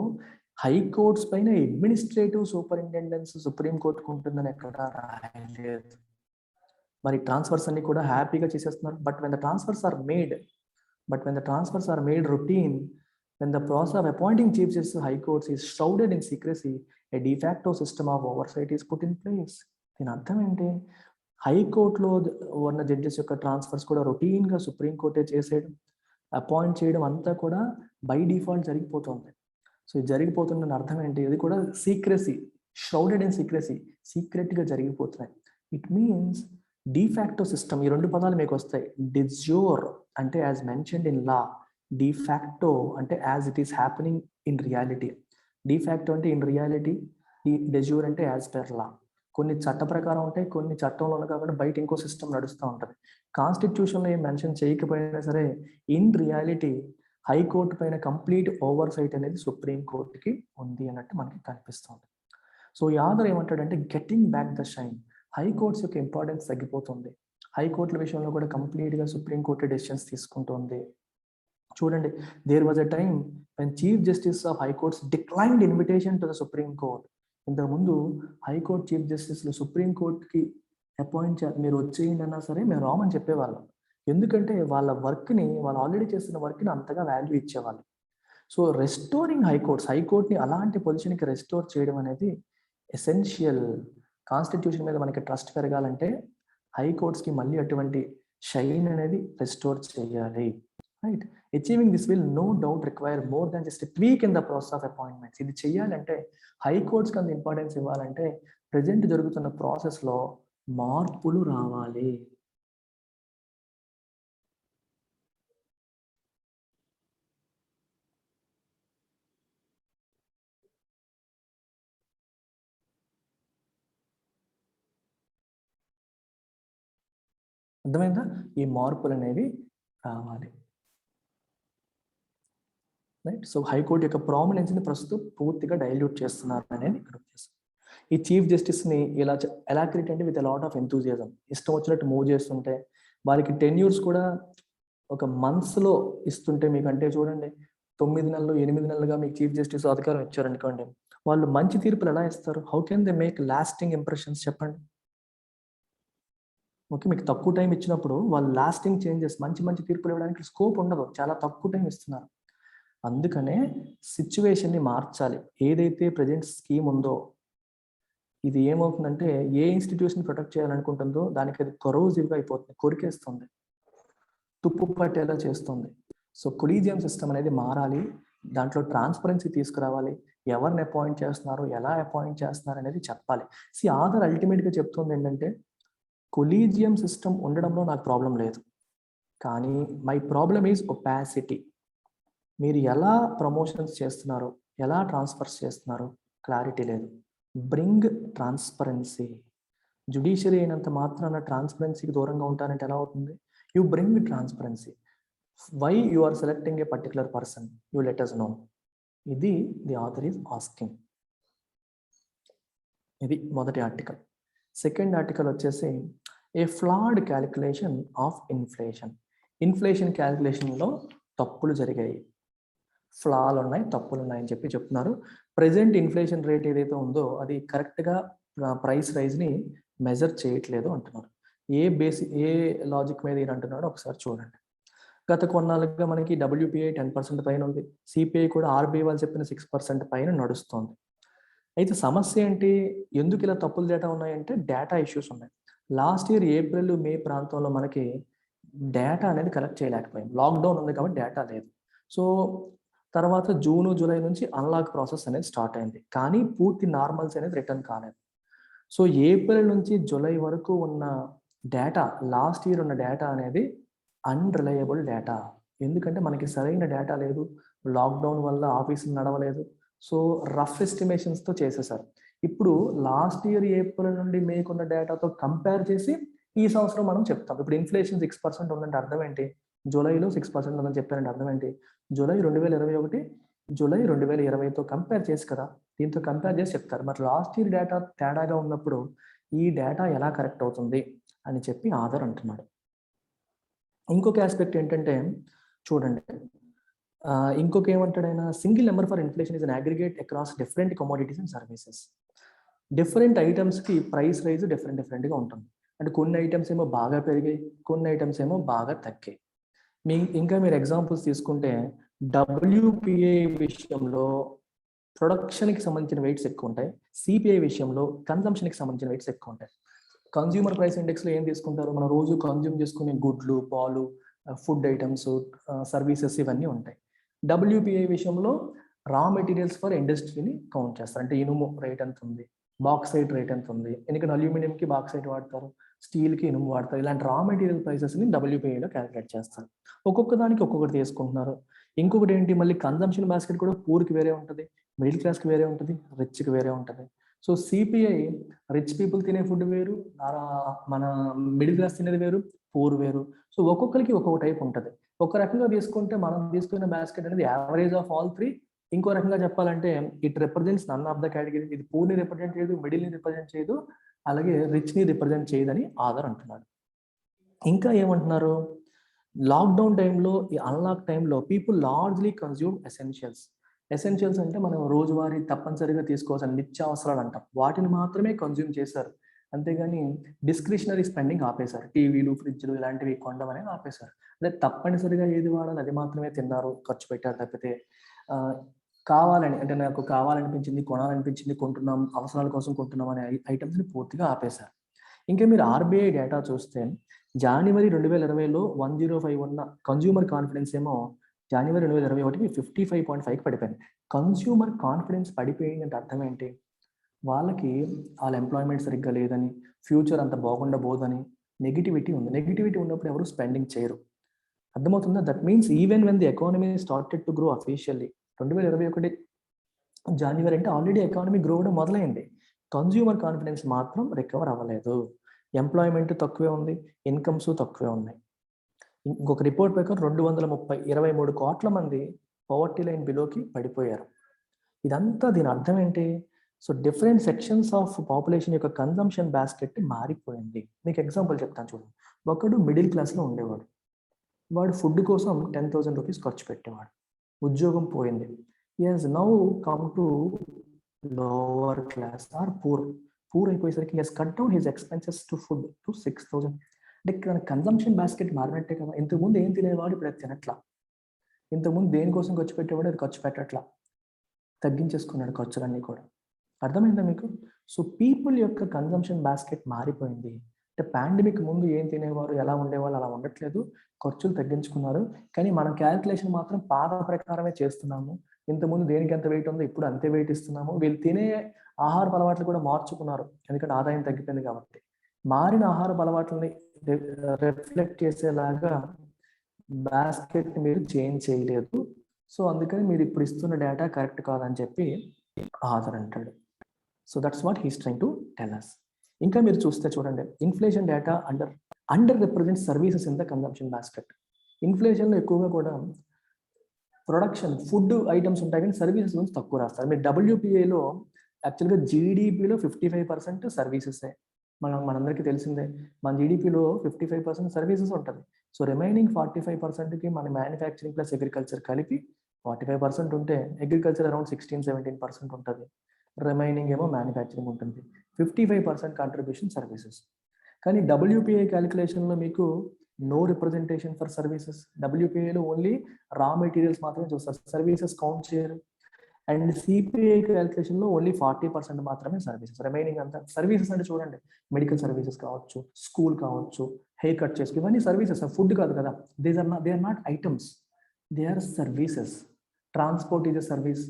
high courts పైన administrative superintendence supreme కోర్టుకు ఉంటుందని ఎక్కడ రాయలేదు. మరి transfers అన్ని కూడా హ్యాపీగా చేసేస్తున్నారు. But when the transfers are made routine, when the process of appointing chief justice of high courts is shrouded in secrecy, a de facto system of oversight is put in place. దీని అర్థం ఏంటి? హైకోర్టులో ఉన్న judges యొక్క transfers కూడా రొటీన్గా సుప్రీంకోర్టే చేసేయడం, appoint చేయడం అంతా కూడా బై డిఫాల్ట్ జరిగిపోతుంది. సో ఇది జరిగిపోతుందని అర్థం ఏంటి? ఇది కూడా సీక్రెసీ, షరౌడెడ్ ఇన్ సీక్రెసీ, సీక్రెట్గా జరిగిపోతున్నాయి. It means de facto system. ఈ రెండు పదాలు మీకు వస్తాయి. డిజ్యూర్ అంటే as mentioned in law, de facto అంటే as it is happening in reality. De facto అంటే ఇన్ రియాలిటీ, డెజ్యూర్ అంటే యాజ్ పర్ లా. కొన్ని చట్ట ప్రకారం ఉంటాయి, కొన్ని చట్టంలో కాకుండా బయట ఇంకో సిస్టమ్ నడుస్తూ ఉంటుంది. కాన్స్టిట్యూషన్లో ఏం మెన్షన్ చేయకపోయినా సరే ఇన్ రియాలిటీ హైకోర్టు పైన కంప్లీట్ ఓవర్ సైట్ అనేది సుప్రీం కోర్టుకి ఉంది అన్నట్టు మనకి కనిపిస్తుంది. సో ఈ ఆధార్ ఏమంటాడంటే getting back the shine. High courts యొక్క ఇంపార్టెన్స్ తగ్గిపోతుంది. హైకోర్టుల విషయంలో కూడా కంప్లీట్గా సుప్రీంకోర్టు డెసిషన్స్ తీసుకుంటుంది. చూడండి, there was a time when Chief justice of high courts declined invitation to the supreme Court. ఇంతకుముందు హైకోర్టు చీఫ్ జస్టిస్లు సుప్రీంకోర్టుకి అపాయింట్ మీరు వచ్చేయండి అన్నా సరే మేము రామని చెప్పేవాళ్ళం. ఎందుకంటే వాళ్ళ వర్క్ని, వాళ్ళు ఆల్రెడీ చేస్తున్న వర్క్ని అంతగా వాల్యూ ఇచ్చేవాళ్ళు. సో రెస్టోరింగ్ హైకోర్ట్ని అలాంటి పొజిషన్కి రెస్టోర్ చేయడం అనేది ఎసెన్షియల్. కాన్స్టిట్యూషన్ మీద మనకి ట్రస్ట్ పెరగాలంటే హైకోర్ట్స్కి మళ్ళీ అటువంటి షైన్ అనేది రెస్టోర్ చేయాలి. Right, achieving this will know doubt require more than just tweak in the process of appointments. ఇది చేయాలంటే హైకోర్ట్స్కి అంత ఇంపార్టెన్స్ ఇవ్వాలంటే ప్రజెంట్ జరుగుతున్న ప్రాసెస్లో మార్పులు రావాలి. అర్థమైందా? ఈ మార్పులు అనేవి రావాలి. రైట్, సో హైకోర్టు యొక్క ప్రామినెన్స్ని ప్రస్తుతం పూర్తిగా డైల్యూట్ చేస్తున్నారు అనేది ఇక్కడ ఉద్దేశం. ఈ చీఫ్ జస్టిస్ని ఎలా క్రియేట్ అంటే విత్ లాట్ ఆఫ్ ఎంతూజియాజం, ఇష్టం వచ్చినట్టు మూవ్ చేస్తుంటే, వారికి టెన్యూర్స్ కూడా ఒక మంత్స్లో ఇస్తుంటే, మీకు అంటే చూడండి 9 నెలలు 8 నెలలుగా మీకు చీఫ్ జస్టిస్ అధికారం ఇచ్చారనుకోండి, వాళ్ళు మంచి తీర్పులు ఎలా ఇస్తారు? How can they make lasting impressions చెప్పండి. ఓకే, మీకు తక్కువ టైం ఇచ్చినప్పుడు వాళ్ళు లాస్టింగ్ చేంజెస్, మంచి తీర్పులు ఇవ్వడానికి స్కోప్ ఉండదు, చాలా తక్కువ టైం ఇస్తున్నారు. అందుకనే సిచ్యువేషన్ని మార్చాలి. ఏదైతే ప్రజెంట్ స్కీమ్ ఉందో ఇది ఏమవుతుందంటే ఏ ఇన్స్టిట్యూషన్ ప్రొటెక్ట్ చేయాలనుకుంటుందో దానికి అది కొరోజివ్గా అయిపోతుంది, కొరికేస్తుంది, తుప్పు పట్టేలా చేస్తుంది. సో కొలీజియం సిస్టమ్ అనేది మారాలి. దాంట్లో ట్రాన్స్పరెన్సీ తీసుకురావాలి. ఎవరిని అపాయింట్ చేస్తున్నారు, ఎలా అపాయింట్ చేస్తున్నారు అనేది చెప్పాలి. ఆధార్ అల్టిమేట్గా చెప్తుంది ఏంటంటే కొలీజియం సిస్టమ్ ఉండడంలో నాకు ప్రాబ్లం లేదు, కానీ మై ప్రాబ్లమ్ ఈజ్ ఒపాసిటీ. మీరు ఎలా ప్రమోషన్స్ చేస్తున్నారు, ఎలా ట్రాన్స్ఫర్స్ చేస్తున్నారు, క్లారిటీ లేదు. Bring transparency. జుడిషియరీ అయినంత మాత్రాన ట్రాన్స్పరెన్సీకి దూరంగా ఉంటారంటే ఎలా అవుతుంది? You bring transparency. Why you are selecting a particular person, you let us know. ఇది ది ఆథర్ ఈజ్ ఆస్కింగ్. ఇది మొదటి ఆర్టికల్. సెకండ్ ఆర్టికల్ వచ్చేసి a flawed calculation of inflation. Inflation క్యాలిక్యులేషన్లో తప్పులు జరిగాయి, ఫ్లాలు ఉన్నాయి, తప్పులు ఉన్నాయని చెప్తున్నారు. ప్రెజెంట్ ఇన్ఫ్లేషన్ రేట్ ఏదైతే ఉందో అది కరెక్ట్గా ప్రైస్ రైజ్ని మెజర్ చేయట్లేదు అంటున్నారు. ఏ లాజిక్ మీద అంటున్నాడో ఒకసారి చూడండి. గత కొన్నాళ్ళుగా మనకి WPI 10% పైన ఉంది, CPI కూడా RBI వాళ్ళు చెప్పిన 6% పైన నడుస్తుంది. అయితే సమస్య ఏంటి? ఎందుకు ఇలా తప్పులు డేటా ఉన్నాయంటే డేటా ఇష్యూస్ ఉన్నాయి. లాస్ట్ ఇయర్ ఏప్రిల్ మే ప్రాంతంలో మనకి డేటా అనేది కలెక్ట్ చేయలేకపోయాం, లాక్డౌన్ ఉంది కాబట్టి డేటా లేదు. సో తర్వాత జూన్ జూలై నుంచి అన్లాక్ ప్రాసెస్ అనేది స్టార్ట్ అయింది, కానీ పూర్తి నార్మల్స్ అనేది రిటర్న్ కాలేదు. సో ఏప్రిల్ నుంచి జూలై వరకు ఉన్న డేటా, లాస్ట్ ఇయర్ ఉన్న డేటా అనేది అన్రిలయబుల్ డేటా. ఎందుకంటే మనకి సరైన డేటా లేదు, లాక్డౌన్ వల్ల ఆఫీసులు నడవలేదు. సో రఫ్ ఎస్టిమేషన్స్తో చేసేసారు. ఇప్పుడు లాస్ట్ ఇయర్ ఏప్రిల్ నుండి మేకున్న డేటాతో కంపేర్ చేసి ఈ సంవత్సరం మనం చెప్తాం. ఇప్పుడు ఇన్ఫ్లేషన్ 6% ఉందంటే అర్థం ఏంటి? జూలైలో 6% ఉందని చెప్పారంటే అర్థం ఏంటి? జూలై 2021 జూలై 2020తో కంపేర్ చేసి కదా, దీంతో కంపేర్ చేసి చెప్తారు. మరి లాస్ట్ ఇయర్ డేటా తేడాగా ఉన్నప్పుడు ఈ డేటా ఎలా కరెక్ట్ అవుతుంది అని చెప్పి ఆధార్ అంటున్నాడు. ఇంకొక ఆస్పెక్ట్ ఏంటంటే చూడండి, ఇంకొక ఏమంటాడు ఆయన, single number for inflation is an aggregate across different commodities and services. Different ఐటమ్స్కి ప్రైస్ రైజ్ డిఫరెంట్గా ఉంటుంది. అంటే కొన్ని ఐటమ్స్ ఏమో బాగా పెరిగాయి, కొన్ని ఐటమ్స్ ఏమో బాగా తగ్గాయి. ఇంకా మీరు ఎగ్జాంపుల్స్ తీసుకుంటే WPI విషయంలో ప్రొడక్షన్కి సంబంధించిన వెయిట్స్ ఎక్కువ ఉంటాయి, CPI విషయంలో కన్జంప్షన్కి సంబంధించిన వెయిట్స్ ఎక్కువ ఉంటాయి. కన్జ్యూమర్ ప్రైస్ ఇండెక్స్లో ఏం తీసుకుంటారు? మనం రోజు కన్జ్యూమ్ చేసుకునే గుడ్లు, పాలు, ఫుడ్ ఐటమ్స్, సర్వీసెస్ ఇవన్నీ ఉంటాయి. WPI విషయంలో రా మెటీరియల్స్ ఫర్ ఇండస్ట్రీని కౌంట్ చేస్తారు. అంటే ఇనుము రేట్ ఎంత ఉంది, బాక్సైట్ రేట్ ఎంత ఉంది, ఎందుకంటే అల్యూమినియంకి బాక్సైట్ వాడతారు, స్టీల్కి ఇనుము వాడతారు. ఇలాంటి రా మెటీరియల్ ప్రైసెస్ని WPIలో క్యాలిక్యులేట్ చేస్తారు. ఒక్కొక్క దానికి ఒక్కొక్కటి తీసుకుంటున్నారు. ఇంకొకటి ఏంటి, మళ్ళీ కన్జంప్షన్ బాస్కెట్ కూడా పూర్కి వేరే ఉంటుంది, మిడిల్ క్లాస్కి వేరే ఉంటుంది, రిచ్కి వేరే ఉంటుంది. సో సిపిఐ రిచ్ పీపుల్ తినే ఫుడ్ వేరు, మన మిడిల్ క్లాస్ తినేది వేరు, పూర్ వేరు. సో ఒక్కొక్కరికి ఒక్కొక్క టైప్ ఉంటుంది. ఒక రకంగా తీసుకుంటే మనం తీసుకున్న బాస్కెట్ అనేది యావరేజ్ ఆఫ్ ఆల్ త్రీ. ఇంకో రకంగా చెప్పాలంటే it represents none of the category. ఇది పూర్ని రిప్రజెంట్ చేయదు, మిడిల్ని రిప్రజెంట్ చేయదు, అలాగే రిచ్ని రిప్రజెంట్ చేయదని ఆధార్ అంటున్నాడు. ఇంకా ఏమంటున్నారు, లాక్డౌన్ టైంలో, ఈ అన్లాక్ టైంలో people largely consume essentials. Essentials అంటే మనం రోజువారీ తప్పనిసరిగా తీసుకోవాల్సిన నిత్యావసరాలు అంటాం, వాటిని మాత్రమే కన్జ్యూమ్ చేశారు. అంతేగాని డిస్క్రిషనరీ స్పెండింగ్ ఆపేశారు. టీవీలు, ఫ్రిడ్జ్లు ఇలాంటివి కొనడం అనేది ఆపేశారు. అదే తప్పనిసరిగా ఏది వాడాలి అది మాత్రమే తిన్నారు, ఖర్చు పెట్టారు. తప్పితే కావాలని, అంటే నాకు కావాలనిపించింది, కొనాలనిపించింది కొంటున్నాం, అవసరాల కోసం కొంటున్నాం అనే ఐటమ్స్ని పూర్తిగా ఆపేశారు. ఇంకా మీరు RBI డేటా చూస్తే జనవరి 2020లో 105 ఉన్న కన్జ్యూమర్ కాన్ఫిడెన్స్ ఏమో జనవరి 2021కి 55.5కి పడిపోయింది. కన్జ్యూమర్ కాన్ఫిడెన్స్ పడిపోయింది అంటే అర్థం ఏంటి, వాళ్ళకి వాళ్ళ ఎంప్లాయ్మెంట్ సరిగ్గా లేదని, ఫ్యూచర్ అంత బాగుండబోదని నెగిటివిటీ ఉంది. నెగిటివిటీ ఉన్నప్పుడు ఎవరు స్పెండింగ్ చేయరు. అర్థమవుతుందా? That means even when the economy started to grow officially, 2021 జనవరి అంటే ఆల్రెడీ ఎకానమీ గ్రో అవడం మొదలైంది. కన్జ్యూమర్ కాన్ఫిడెన్స్ మాత్రం రికవర్ అవ్వలేదు. ఎంప్లాయ్మెంట్ తక్కువే ఉంది, ఇన్కమ్స్ తక్కువే ఉన్నాయి. ఇంకొక రిపోర్ట్ ప్రకారం 23 కోట్ల మంది పవర్టీ లైన్ బిలోకి పడిపోయారు. ఇదంతా దీని అర్థం ఏంటి? So different sections of population యొక్క కన్జంప్షన్ బాస్కెట్ మారిపోయింది. మీకు ఎగ్జాంపుల్ చెప్తాను చూడండి. ఒకడు మిడిల్ క్లాస్లో ఉండేవాడు, వాడు ఫుడ్ కోసం 10,000 రూపీస్ ఖర్చు పెట్టేవాడు, ఉద్యోగం పోయింది. he has now come to lower class or poor అయిపోయేసరికి he has cut down his expenses to food to 6,000. అంటే ఇక్కడ కన్జంప్షన్ బాస్కెట్ మారినట్టే కదా. ఇంతకుముందు ఏం తినేవాడు, ఇప్పుడు అది తినట్లా. ఇంతకుముందు దేనికోసం ఖర్చు పెట్టేవాడు, అది ఖర్చు పెట్టట్లా, తగ్గించేసుకున్నాడు ఖర్చులన్నీ కూడా. అర్థమైందా మీకు? సో పీపుల్ యొక్క కన్జంప్షన్ బాస్కెట్ మారిపోయింది. అంటే పాండమిక్ ముందు ఏం తినేవారు, ఎలా ఉండేవాళ్ళు అలా ఉండట్లేదు, ఖర్చులు తగ్గించుకున్నారు. కానీ మన క్యాల్కులేషన్ మాత్రం పాత ప్రకారమే చేస్తున్నాము. ఇంతకుముందు దేనికి ఎంత వెయిట్ ఉందో ఇప్పుడు అంతే వెయిట్ ఇస్తున్నాము. వీళ్ళు తినే ఆహార అలవాట్లు కూడా మార్చుకున్నారు, ఎందుకంటే ఆదాయం తగ్గిపోయింది కాబట్టి. మారిన ఆహార అలవాట్లని రిఫ్లెక్ట్ చేసేలాగా బాస్కెట్ మీరు చేంజ్ చేయలేదు. సో అందుకని మీరు ఇప్పుడు ఇస్తున్న డేటా కరెక్ట్ కాదని చెప్పి ఆధార్ అంటాడు. So that's what he's trying to tell us. ఇంకా మీరు చూస్తే చూడండి, inflation data underrepresent services in the consumption basket. ఇన్ఫ్లేషన్లో ఎక్కువగా కూడా ప్రొడక్షన్, ఫుడ్ ఐటమ్స్ ఉంటాయి కానీ సర్వీసెస్ గురించి తక్కువ రాస్తారు. మీరు WPIలో యాక్చువల్గా GDPలో 55% సర్వీసెసే. మనందరికీ తెలిసిందే, మన GDPలో 55% సర్వీసెస్ ఉంటుంది. సో రిమైనింగ్ 45%కి మన మ్యానుఫ్యాక్చరింగ్ ప్లస్ అగ్రికల్చర్ కలిపి 45% ఉంటే, అగ్రికల్చర్ అరౌండ్ 16-17% ఉంటుంది, రిమైనింగ్ ఏమో మ్యానుఫ్యాక్చరింగ్ ఉంటుంది. 55% కాంట్రిబ్యూషన్ సర్వీసెస్. కానీ WPI క్యాలిక్యులేషన్లో మీకు నో రిప్రజెంటేషన్ ఫర్ సర్వీసెస్. WPIలో ఓన్లీ రా మెటీరియల్స్ మాత్రమే చూస్తారు, సర్వీసెస్ కౌంట్ చేయరు. అండ్ CPI క్యాలిక్యులేషన్లో ఓన్లీ 40% మాత్రమే సర్వీసెస్, రిమైనింగ్ అంతా సర్వీసెస్. అంటే చూడండి, మెడికల్ సర్వీసెస్ కావచ్చు, స్కూల్ కావచ్చు, హెయిర్ కట్ చేసుకో, ఇవన్నీ సర్వీసెస్, ఫుడ్ కాదు కదా. They are not items, they are services. Transport is a service,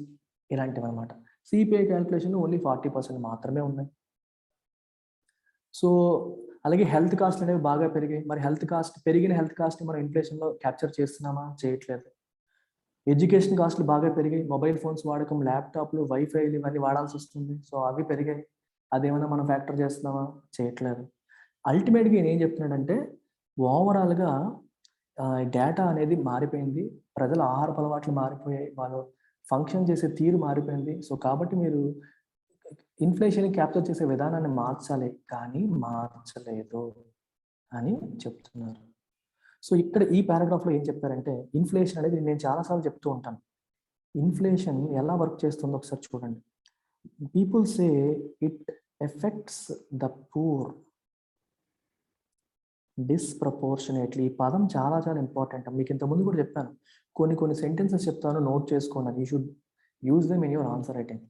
ఇలాంటివి అనమాట. CPI క్యాలిక్యులేషన్లో ఓన్లీ 40% మాత్రమే ఉన్నాయి. సో అలాగే హెల్త్ కాస్ట్ అనేవి బాగా పెరిగాయి. మరి పెరిగిన హెల్త్ కాస్ట్ని మనం ఇన్ఫ్లేషన్లో క్యాప్చర్ చేస్తున్నామా? చేయట్లేదు. ఎడ్యుకేషన్ కాస్ట్లు బాగా పెరిగాయి, మొబైల్ ఫోన్స్ వాడకం, ల్యాప్టాప్లు, వైఫైలు ఇవన్నీ వాడాల్సి వస్తుంది. సో అవి పెరిగాయి, అదేమన్నా మనం ఫ్యాక్టర్ చేస్తున్నామా? చేయట్లేదు. అల్టిమేట్గా నేను ఏం చెప్తున్నాడంటే, ఓవరాల్గా డేటా అనేది మారిపోయింది, ప్రజల ఆహారపు అలవాట్లు మారిపోయాయి, వాళ్ళు ఫంక్షన్ చేసే తీరు మారిపోయింది. సో కాబట్టి మీరు ఇన్ఫ్లేషన్ క్యాప్చర్ చేసే విధానాన్ని మార్చాలి, కానీ మార్చలేదు అని చెప్తున్నారు. సో ఇక్కడ ఈ పారాగ్రాఫ్లో ఏం చెప్పారంటే, ఇన్ఫ్లేషన్ అనేది నేను చాలాసార్లు చెప్తూ ఉంటాను. ఇన్ఫ్లేషన్ ఎలా వర్క్ చేస్తుందో ఒకసారి చూడండి. People say it effects the poor disproportionately. ఈ పదం చాలా చాలా ఇంపార్టెంట్. మీకు ఇంతకుముందు కూడా చెప్పాను, కొన్ని సెంటెన్సెస్ చెప్తాను, నోట్ చేసుకోండి. You should use them in your answer writing.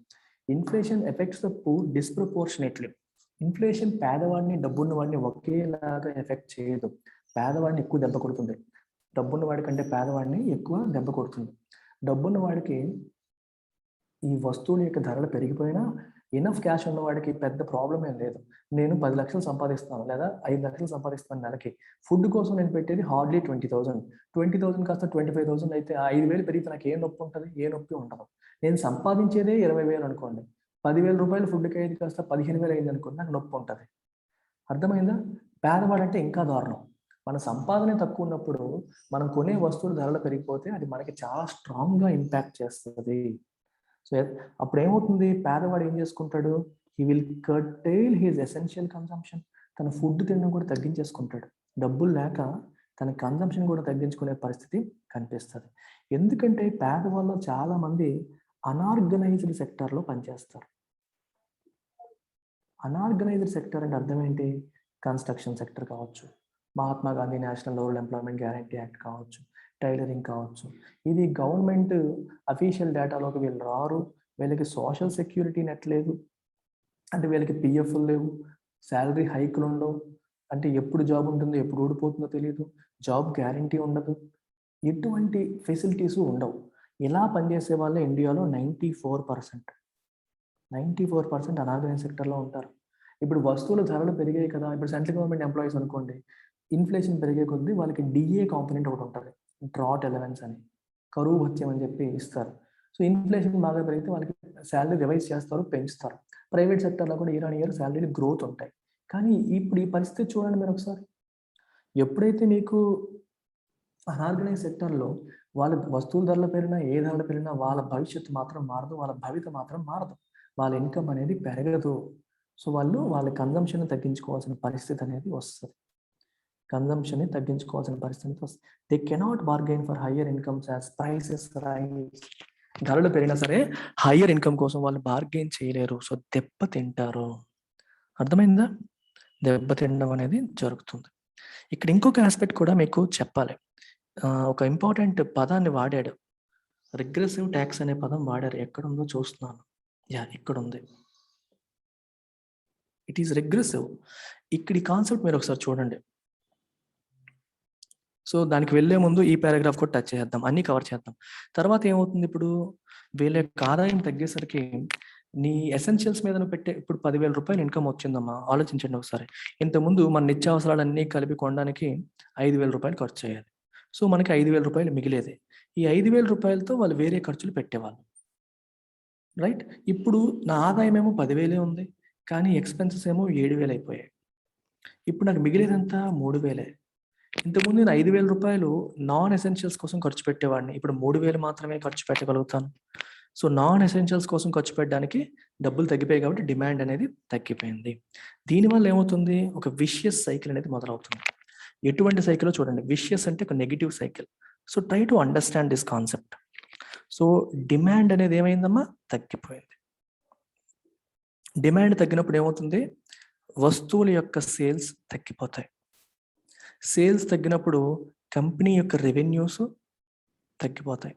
Inflation effects the poor disproportionately. Inflation పేదవాడిని, డబ్బున్న వాడిని ఒకేలాగా ఎఫెక్ట్ చేయదు. పేదవాడిని ఎక్కువ దెబ్బ కొడుతుంది, డబ్బున్న వాడి కంటే పేదవాడిని ఎక్కువ దెబ్బ కొడుతుంది. డబ్బున్న వాడికి ఈ వస్తువుల యొక్క ధరలు పెరిగిపోయినా ఎనఫ్ క్యాష్ ఉన్నవాడికి పెద్ద ప్రాబ్లం ఏం లేదు. నేను 10 లక్షలు సంపాదిస్తాను లేదా 5 లక్షలు సంపాదిస్తాను నెలకి. ఫుడ్ కోసం నేను పెట్టేది హార్డ్లీ 20,000. 20,000 కాస్త 25,000 అయితే ఆ 5,000 పెరిగితే నాకు ఏ నొప్పి ఉంటుంది? ఏ నొప్పి ఉండదు. నేను సంపాదించేదే 20,000 అనుకోండి. 10,000 రూపాయలు ఫుడ్కి అయ్యేది కాస్త 15,000 అయింది అనుకోండి, నాకు నొప్పి ఉంటుంది. అర్థమైందా? పేదవాడంటే ఇంకా దారుణం. మన సంపాదన తక్కువ ఉన్నప్పుడు మనం కొనే వస్తువుల ధరలు పెరిగిపోతే అది మనకి చాలా స్ట్రాంగ్గా ఇంపాక్ట్ చేస్తుంది. సో అప్పుడు ఏమవుతుంది? పేదవాడు ఏం చేసుకుంటాడు? He will curtail his essential consumption. తన ఫుడ్ తినడం కూడా తగ్గించేసుకుంటాడు. డబ్బులు లేక తన కన్సంప్షన్ కూడా తగ్గించుకునే పరిస్థితి కనిపిస్తుంది. ఎందుకంటే పేదవాళ్ళు చాలా మంది అనార్గనైజ్డ్ సెక్టార్లో పనిచేస్తారు. అనార్గనైజ్డ్ సెక్టర్ అంటే అర్థం ఏంటి? కన్స్ట్రక్షన్ సెక్టర్ కావచ్చు, Mahatma Gandhi national rural employment guarantee act కావచ్చు, టైలరింగ్ కావచ్చు. ఇది గవర్నమెంట్ అఫీషియల్ డేటాలోకి వీళ్ళు రారు. వీళ్ళకి సోషల్ సెక్యూరిటీ నెట్ లేదు, అంటే వీళ్ళకి పిఎఫ్లు లేవు, శాలరీ హైకులు ఉండవు, అంటే ఎప్పుడు జాబ్ ఉంటుందో ఎప్పుడు ఊడిపోతుందో తెలియదు, జాబ్ గ్యారంటీ ఉండదు, ఎటువంటి ఫెసిలిటీస్ ఉండవు. ఇలా పనిచేసే వాళ్ళే ఇండియాలో 94% అనార్గనైజ్ సెక్టర్లో ఉంటారు. ఇప్పుడు వస్తువుల ధరలు పెరిగాయి కదా, ఇప్పుడు సెంట్రల్ గవర్నమెంట్ ఎంప్లాయీస్ అనుకోండి, ఇన్ఫ్లేషన్ పెరిగే కొద్దీ వాళ్ళకి డిఏ కాంపోనెంట్ ఒకటి ఉంటుంది, డ్రాట్ అలవెన్స్ అని, కరువు భత్యం అని చెప్పి ఇస్తారు. సో ఇన్ఫ్లేషన్ బాగా పెరిగితే వాళ్ళకి శాలరీ రివైజ్ చేస్తారు, పెంచుతారు. ప్రైవేట్ సెక్టర్లో కూడా ఇయర్ ఆన్ ఇయర్ శాలరీలు గ్రోత్ ఉంటాయి. కానీ ఇప్పుడు ఈ పరిస్థితి చూడండి మీరు ఒకసారి. ఎప్పుడైతే మీకు అనార్గనైజ్ సెక్టర్లో వాళ్ళ వస్తువుల ధరలు పెరిగినా, ఏ ధరలు పెరిగినా వాళ్ళ భవిష్యత్తు మాత్రం మారదు, వాళ్ళ భవిత మాత్రం మారదు, వాళ్ళ ఇన్కమ్ అనేది పెరగదు. సో వాళ్ళు వాళ్ళ కన్జంప్షన్ తగ్గించుకోవాల్సిన పరిస్థితి అనేది వస్తుంది. కన్జంప్షన్ తగ్గించుకోవాల్సిన పరిస్థితి వస్తుంది. They cannot bargain for higher incomes as prices rise. ధరలు పెరిగినా సరే హయ్యర్ ఇన్కమ్ కోసం వాళ్ళు బార్గెయిన్ చేయలేరు. సో దెబ్బ తింటారు. అర్థమైందా? దెబ్బ తినడం అనేది జరుగుతుంది. ఇక్కడ ఇంకొక ఆస్పెక్ట్ కూడా మీకు చెప్పాలి. ఒక ఇంపార్టెంట్ పదాన్ని వాడాడు, రిగ్రెసివ్ ట్యాక్స్ అనే పదం వాడారు. ఎక్కడుందో చూస్తున్నాను. ఇక్కడ ఉంది. It is regressive. ఇక్కడ ఈ కాన్సెప్ట్ మీరు ఒకసారి చూడండి. సో దానికి వెళ్ళే ముందు ఈ పారాగ్రాఫ్ కూడా టచ్ చేద్దాం, అన్ని కవర్ చేద్దాం. తర్వాత ఏమవుతుంది? ఇప్పుడు వీళ్ళ యొక్క ఆదాయం తగ్గేసరికి నీ ఎసెన్షియల్స్ మీద పెట్టే, ఇప్పుడు 10,000 రూపాయలు ఇన్కమ్ వచ్చిందమ్మా, ఆలోచించండి ఒకసారి. ఇంతకుముందు మన నిత్యావసరాలన్నీ కలిపి కొనడానికి 5,000 రూపాయలు ఖర్చు అయ్యేది. సో మనకి 5,000 రూపాయలు మిగిలేది. ఈ 5,000 రూపాయలతో వాళ్ళు వేరే ఖర్చులు పెట్టేవాళ్ళు, రైట్? ఇప్పుడు నా ఆదాయం ఏమో 10,000 ఉంది, కానీ ఎక్స్పెన్సెస్ ఏమో 7,000 అయిపోయాయి. ఇప్పుడు నాకు మిగిలేదంతా 3,000. ఇంతకుముందు నేను 5,000 రూపాయలు నాన్ ఎసెన్షియల్స్ కోసం ఖర్చు పెట్టేవాడిని, ఇప్పుడు 3,000 మాత్రమే ఖర్చు పెట్టగలుగుతాను. సో నాన్ ఎసెన్షియల్స్ కోసం ఖర్చు పెట్టడానికి డబ్బులు తగ్గిపోయాయి కాబట్టి డిమాండ్ అనేది తగ్గిపోయింది. దీనివల్ల ఏమవుతుంది? ఒక విషియస్ సైకిల్ అనేది మొదలవుతుంది. ఎటువంటి సైకిల్ చూడండి. విషియస్ అంటే ఒక negative cycle. So try to understand this concept. So demand అనేది ఏమైందమ్మా? తగ్గిపోయింది. డిమాండ్ తగ్గినప్పుడు ఏమవుతుంది? వస్తువుల యొక్క సేల్స్ తగ్గిపోతాయి. సేల్స్ తగ్గినప్పుడు కంపెనీ యొక్క రెవెన్యూస్ తగ్గిపోతాయి.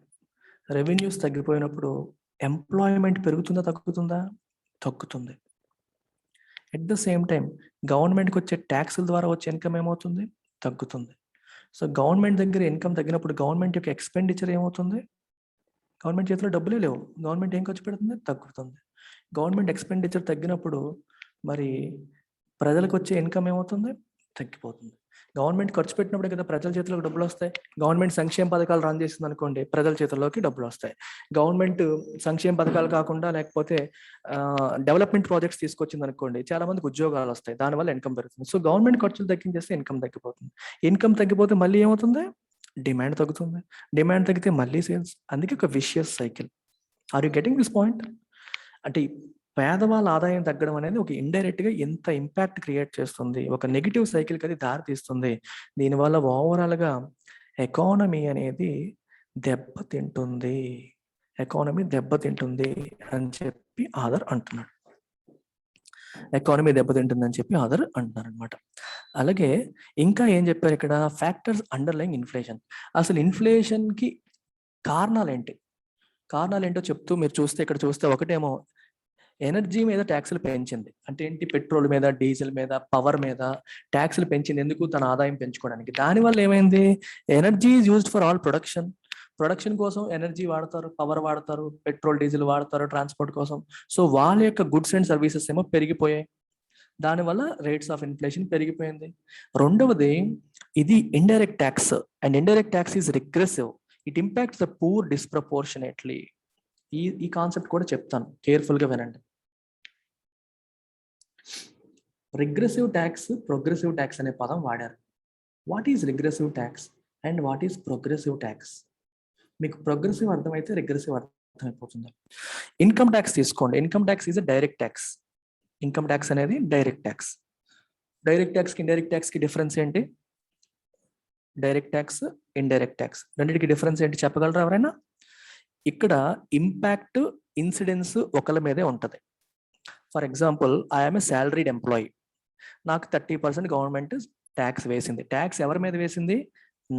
రెవెన్యూస్ తగ్గిపోయినప్పుడు ఎంప్లాయ్మెంట్ పెరుగుతుందా తగ్గుతుందా? తగ్గుతుంది. ఎట్ ద సేమ్ టైం గవర్నమెంట్కి వచ్చే ట్యాక్సుల ద్వారా వచ్చే ఇన్కమ్ ఏమవుతుంది? తగ్గుతుంది. సో గవర్నమెంట్ దగ్గర ఇన్కమ్ తగ్గినప్పుడు గవర్నమెంట్ యొక్క ఎక్స్పెండిచర్ ఏమవుతుంది? గవర్నమెంట్ చేతిలో డబ్బులే లేవు, గవర్నమెంట్ ఏం ఖర్చు పెడుతుంది? తగ్గుతుంది. గవర్నమెంట్ ఎక్స్పెండిచర్ తగ్గినప్పుడు మరి ప్రజలకు వచ్చే ఇన్కమ్ ఏమవుతుంది? తగ్గిపోతుంది. గవర్నమెంట్ ఖర్చు పెట్టినప్పుడే కదా ప్రజల చేతిలోకి డబ్బులు వస్తాయి. గవర్నమెంట్ సంక్షేమ పథకాలు రన్ చేస్తుంది అనుకోండి, ప్రజల చేతుల్లోకి డబ్బులు వస్తాయి. గవర్నమెంట్ సంక్షేమ పథకాలు కాకుండా లేకపోతే డెవలప్మెంట్ ప్రాజెక్ట్స్ తీసుకొచ్చింది అనుకోండి, చాలా మందికి ఉద్యోగాలు వస్తాయి, దానివల్ల ఇన్కమ్ పెరుగుతుంది. సో గవర్నమెంట్ ఖర్చులు తగ్గించేస్తే ఇన్కమ్ తగ్గిపోతుంది. ఇన్కమ్ తగ్గిపోతే మళ్ళీ ఏమవుతుంది? డిమాండ్ తగ్గుతుంది. డిమాండ్ తగ్గితే మళ్ళీ సేల్స్. అందుకే ఒక vicious cycle. Are you getting this point? అంటే పేదవాళ్ళ ఆదాయం తగ్గడం అనేది ఒక ఇండైరెక్ట్ గా ఎంత ఇంపాక్ట్ క్రియేట్ చేస్తుంది, ఒక నెగిటివ్ సైకిల్ కి అది దారి తీస్తుంది. దీనివల్ల ఓవరాల్ గా ఎకానమీ అనేది దెబ్బతింటుంది. ఎకానమీ దెబ్బతింటుంది అని చెప్పి ఆధార్ అంటున్నాడు. ఎకానమీ దెబ్బతింటుందని చెప్పి ఆధార్ అంటున్నారు అనమాట. అలాగే ఇంకా ఏం చెప్పారు ఇక్కడ? Factors underlying inflation. అసలు ఇన్ఫ్లేషన్ కి కారణాలు ఏంటి? కారణాలు ఏంటో చెప్తూ మీరు చూస్తే, ఇక్కడ చూస్తే ఒకటేమో ఎనర్జీ మీద ట్యాక్సులు పెంచింది. అంటే ఏంటి? పెట్రోల్ మీద, డీజిల్ మీద, పవర్ మీద ట్యాక్సులు పెంచింది. ఎందుకు? తన ఆదాయం పెంచుకోవడానికి. దానివల్ల ఏమైంది? Energy is used for all production. Production కోసం ఎనర్జీ వాడతారు, పవర్ వాడతారు, పెట్రోల్ డీజిల్ వాడతారు ట్రాన్స్పోర్ట్ కోసం. సో వాళ్ళ యొక్క గుడ్స్ అండ్ సర్వీసెస్ ఏమో పెరిగిపోయాయి, దానివల్ల రేట్స్ ఆఫ్ ఇన్ఫ్లేషన్ పెరిగిపోయింది. రెండవది ఇది indirect tax, and indirect tax is regressive, it impacts the poor disproportionately. ఈ కాన్సెప్ట్ కూడా చెప్తాను, కేర్ఫుల్గా వినండి. రిగ్రెసివ్ ట్యాక్స్, ప్రోగ్రెసివ్ ట్యాక్స్ అనే పదం వాడారు. What is regressive tax and what is progressive tax? మీకు ప్రోగ్రెసివ్ అర్థమైతే రిగ్రెసివ్ అర్థమైపోతుంది. ఇన్కమ్ ట్యాక్స్ తీసుకోండి. Income tax is a direct tax. Income tax అనేది డైరెక్ట్ ట్యాక్స్. డైరెక్ట్ ట్యాక్స్కి ఇండైరెక్ట్ ట్యాక్స్కి డిఫరెన్స్ ఏంటి? డైరెక్ట్ ట్యాక్స్, ఇండైరెక్ట్ ట్యాక్స్ రెండింటికి డిఫరెన్స్ ఏంటి చెప్పగలరా ఎవరైనా? ఇక్కడ ఇంపాక్ట్, ఇన్సిడెన్స్ ఒకళ్ళ మీదే ఉంటుంది. For example, I'm a salaried employee, నాకు 30% గవర్నమెంట్ ట్యాక్స్ వేసింది. ట్యాక్స్ ఎవరి మీద వేసింది?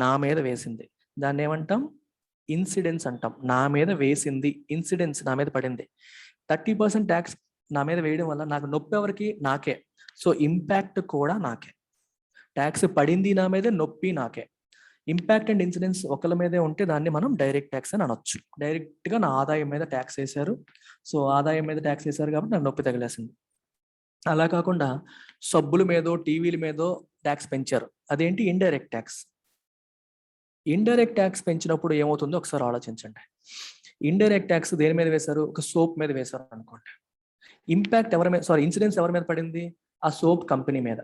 నా మీద వేసింది. దాన్ని ఏమంటాం? ఇన్సిడెన్స్ అంటాం. నా మీద వేసింది, ఇన్సిడెన్స్ నా మీద పడింది. 30% ట్యాక్స్ నా మీద వేయడం వల్ల నాకు నొప్పి ఎవరికి? నాకే. సో ఇంపాక్ట్ కూడా నాకే. ట్యాక్స్ పడింది నా మీదే, నొప్పి నాకే. ఇంపాక్ట్ అండ్ ఇన్సిడెన్స్ ఒకళ్ళ మీదే ఉంటే దాన్ని మనం డైరెక్ట్ ట్యాక్స్ అని అనొచ్చు. డైరెక్ట్గా నా ఆదాయం మీద ట్యాక్స్ వేశారు, సో ఆదాయం మీద ట్యాక్స్ వేశారు కాబట్టి నాకు నొప్పి తగిలేసింది. అలా కాకుండా సబ్బుల మీదో టీవీల మీదో ట్యాక్స్ పెంచారు, అదేంటి? Indirect tax. ఇండైరెక్ట్ ట్యాక్స్ పెంచినప్పుడు ఏమవుతుందో ఒకసారి ఆలోచించండి. ఇండైరెక్ట్ ట్యాక్స్ దేని మీద వేశారు? ఒక సోప్ మీద వేశారు అనుకోండి. ఇంపాక్ట్ ఎవరి మీద, ఇన్సిడెన్స్ ఎవరి మీద పడింది? ఆ సోప్ కంపెనీ మీద.